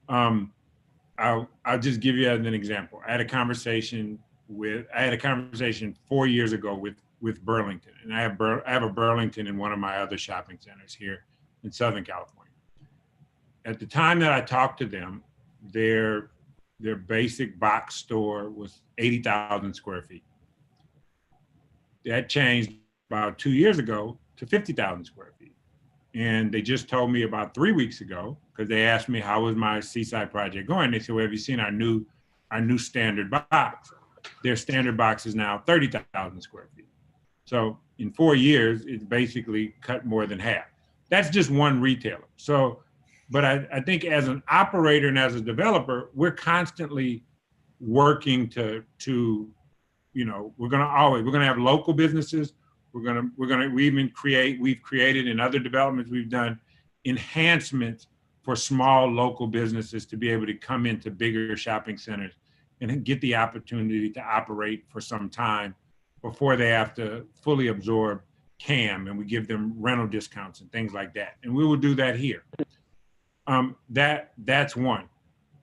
I'll just give you an example. I had a conversation 4 years ago with Burlington, and I have a Burlington in one of my other shopping centers here in Southern California. At the time that I talked to them, their basic box store was 80,000 square feet. That changed about 2 years ago to 50,000 square feet. And they just told me about 3 weeks ago, because they asked me how was my Seaside project going. They said, well, have you seen our new standard box? Their standard box is now 30,000 square feet. So in 4 years, it's basically cut more than half. That's just one retailer. So, but I think as an operator and as a developer, we're constantly working to we're going to have local businesses. we've created in other developments we've done enhancements for small local businesses to be able to come into bigger shopping centers and get the opportunity to operate for some time before they have to fully absorb CAM, and we give them rental discounts and things like that. And we will do that here. That's one.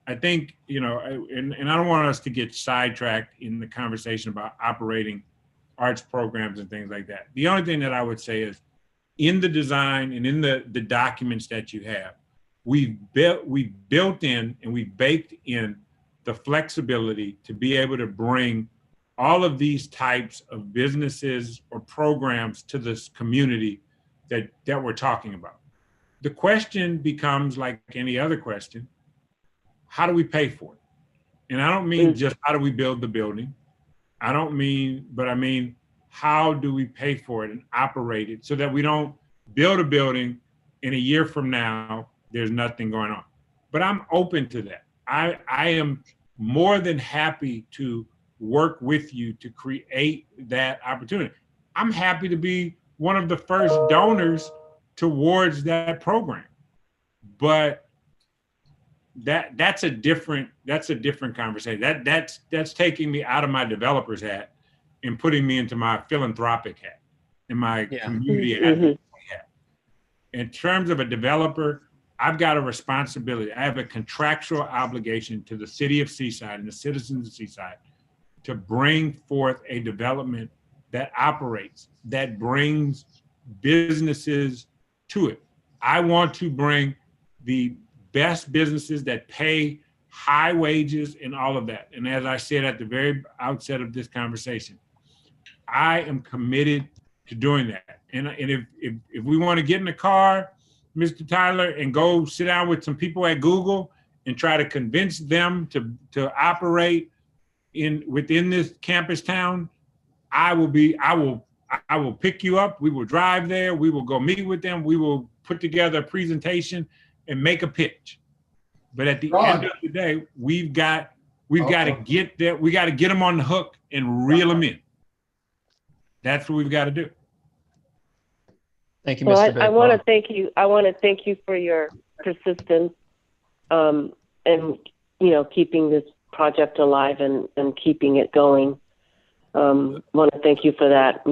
I think, and I don't want us to get sidetracked in the conversation about operating arts programs and things like that. The only thing that I would say is in the design and in the documents that you have, we built in and we baked in the flexibility to be able to bring all of these types of businesses or programs to this community that we're talking about. The question becomes, like any other question, how do we pay for it? And I don't mean just how do we build the building. But I mean, how do we pay for it and operate it so that we don't build a building and a year from now, there's nothing going on. But I'm open to that. I am more than happy to work with you to create that opportunity. I'm happy to be one of the first donors towards that program. But that's a different conversation. That's taking me out of my developer's hat and putting me into my philanthropic hat and my community advocacy hat. In terms of a developer, I've got a responsibility. I have a contractual obligation to the city of Seaside and the citizens of Seaside to bring forth a development that operates, that brings businesses to it. I want to bring the best businesses that pay high wages and all of that. And as I said at the very outset of this conversation, I am committed to doing that. And if we want to get in the car, Mr. Tyler, and go sit down with some people at Google and try to convince them to operate within this campus town, I will pick you up. We will drive there. We will go meet with them. We will put together a presentation and make a pitch. But at the end of the day, we've got to get there. We got to get them on the hook and reel them in. That's what we've got to do. Thank you, Well, Mr. Bakewell. I want to thank you. I want to thank you for your persistence, and keeping this project alive and keeping it going. Want to thank you for that.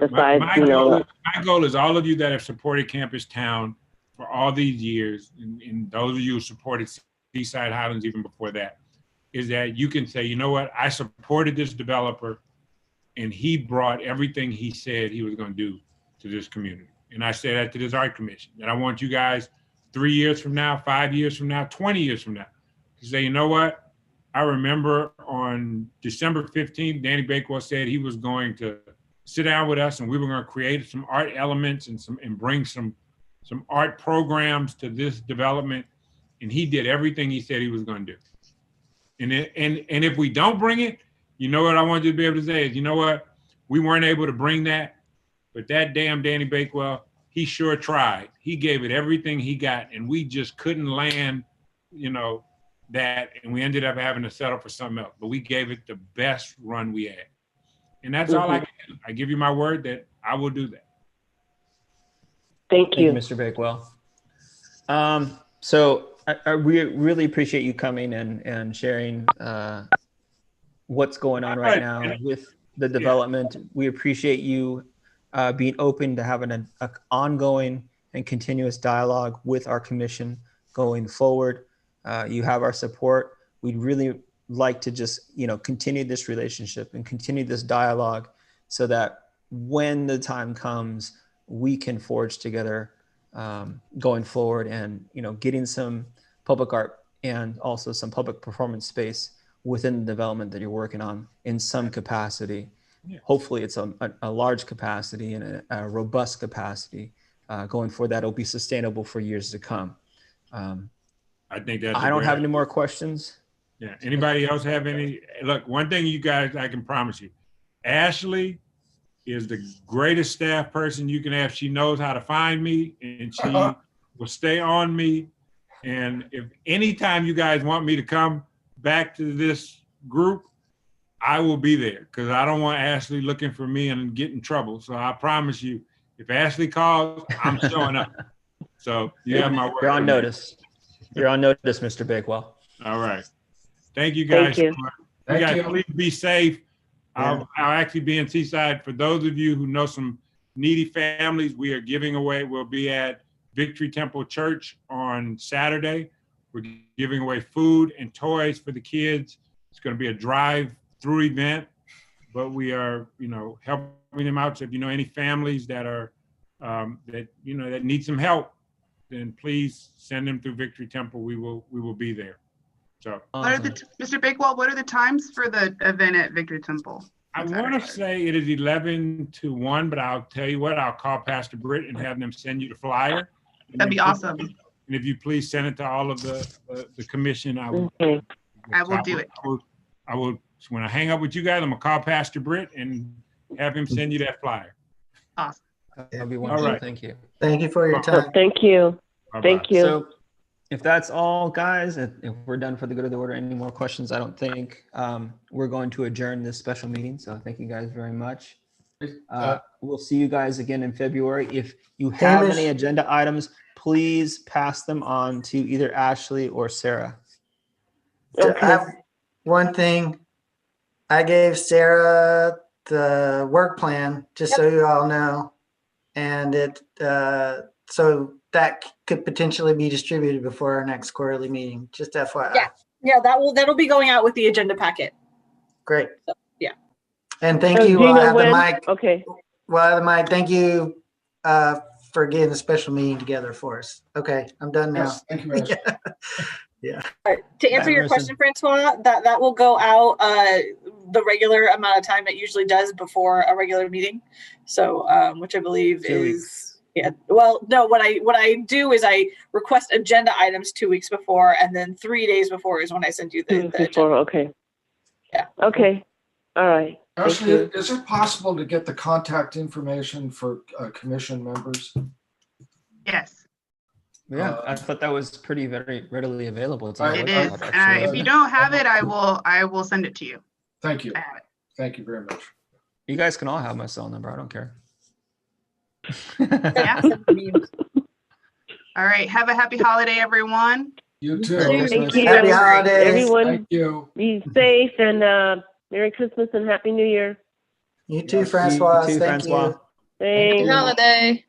Besides, my goal is all of you that have supported Campus Town for all these years, and those of you who supported Seaside Highlands even before that, is that you can say, you know what, I supported this developer, and he brought everything he said he was going to do to this community. And I said that to this art commission, that I want you guys 3 years from now, 5 years from now, 20 years from now, to say, you know what, I remember on December 15th, Danny Bakewell said he was going to sit down with us and we were going to create some art elements and bring some art programs to this development. And he did everything he said he was going to do. And if we don't bring it, you know what I want you to be able to say is, you know what, we weren't able to bring that, but that damn Danny Bakewell, he sure tried. He gave it everything he got, and we just couldn't land, that, and we ended up having to settle for something else. But we gave it the best run we had. And that's all I can do. I give you my word that I will do that. Thank you, Mr. Bakewell. So I really appreciate you coming and sharing what's going on right now with the development. We appreciate you being open to having an ongoing and continuous dialogue with our commission going forward. You have our support. We'd really like to just, continue this relationship and continue this dialogue so that when the time comes, we can forge together going forward and, getting some public art and also some public performance space within the development that you're working on in some capacity. Yeah. Hopefully it's a large capacity and a robust capacity going forward that'll be sustainable for years to come. I think that's. I don't have any more questions. Yeah. Anybody else have any? Look, one thing you guys, I can promise you, Ashley is the greatest staff person you can have. She knows how to find me, and she will stay on me. And if anytime you guys want me to come back to this group, I will be there because I don't want Ashley looking for me and get in trouble. So I promise you, if Ashley calls, I'm showing up. So you have my word. You're on notice. You're on notice, Mr. Bakewell. All right. Thank you guys. Thank you. So much. Thank You guys, you. please be safe. Yeah. I'll actually be in Seaside. For those of you who know some needy families, we are giving away. We'll be at Victory Temple Church on Saturday. We're giving away food and toys for the kids. It's going to be a drive-through event, but we are, helping them out. So if you know any families that are that need some help, then please send them through Victory Temple. We will be there. So What are Mr. Bakewell, what are the times for the event at Victory Temple? I want to say it is 11 to 1, but I'll tell you what, I'll call Pastor Britt and have them send you the flyer. That'd be awesome. And if you please send it to all of the commission, I will. Okay. I will do it. I will, when I hang up with you guys, I'm gonna call Pastor Britt and have him send you that flyer. Awesome. That'd be wonderful. All right. Thank you. Thank you for your time. Thank you. Bye-bye. Thank you. So if that's all, guys, if we're done for the good of the order, any more questions? I don't think. We're going to adjourn this special meeting. So thank you guys very much. We'll see you guys again in February. If you have Hamish. any agenda items, please pass them on to either Ashley or Sarah. I Okay. have one thing. I gave Sarah the work plan, just so you all know. And so that could potentially be distributed before our next quarterly meeting, just FYI. Yeah. Yeah, that'll be going out with the agenda packet. Great. Yeah. And thank So you, do while I know have the when? mic, Okay. thank you for getting the special meeting together for us. Okay, I'm done now. Yes, thank you, Ashley. To answer your Marissa. question, Francois, that will go out the regular amount of time it usually does before a regular meeting. So, which I believe 2 weeks. yeah. Well, no, what I do is I request agenda items 2 weeks before, and then 3 days before is when I send you the agenda. Before, okay. Yeah. Okay. All right. Thank Ashley, you. is it possible to get the contact information for commission members? Yes, Yeah, I thought that was very readily available. It's Right. on it the is. website, And actually. if you don't have it, I will send it to you. Thank you. I have it. Thank you very much. You guys can all have my cell number. I don't care. Yeah. All right. Have a happy holiday, everyone. You too. Merry Thank Christmas. you. Happy holidays. Everyone, Thank you. be safe and Merry Christmas and Happy New Year. You too, Yes, you Francois. too, Thank Francois. you. Thanks. you. Holiday.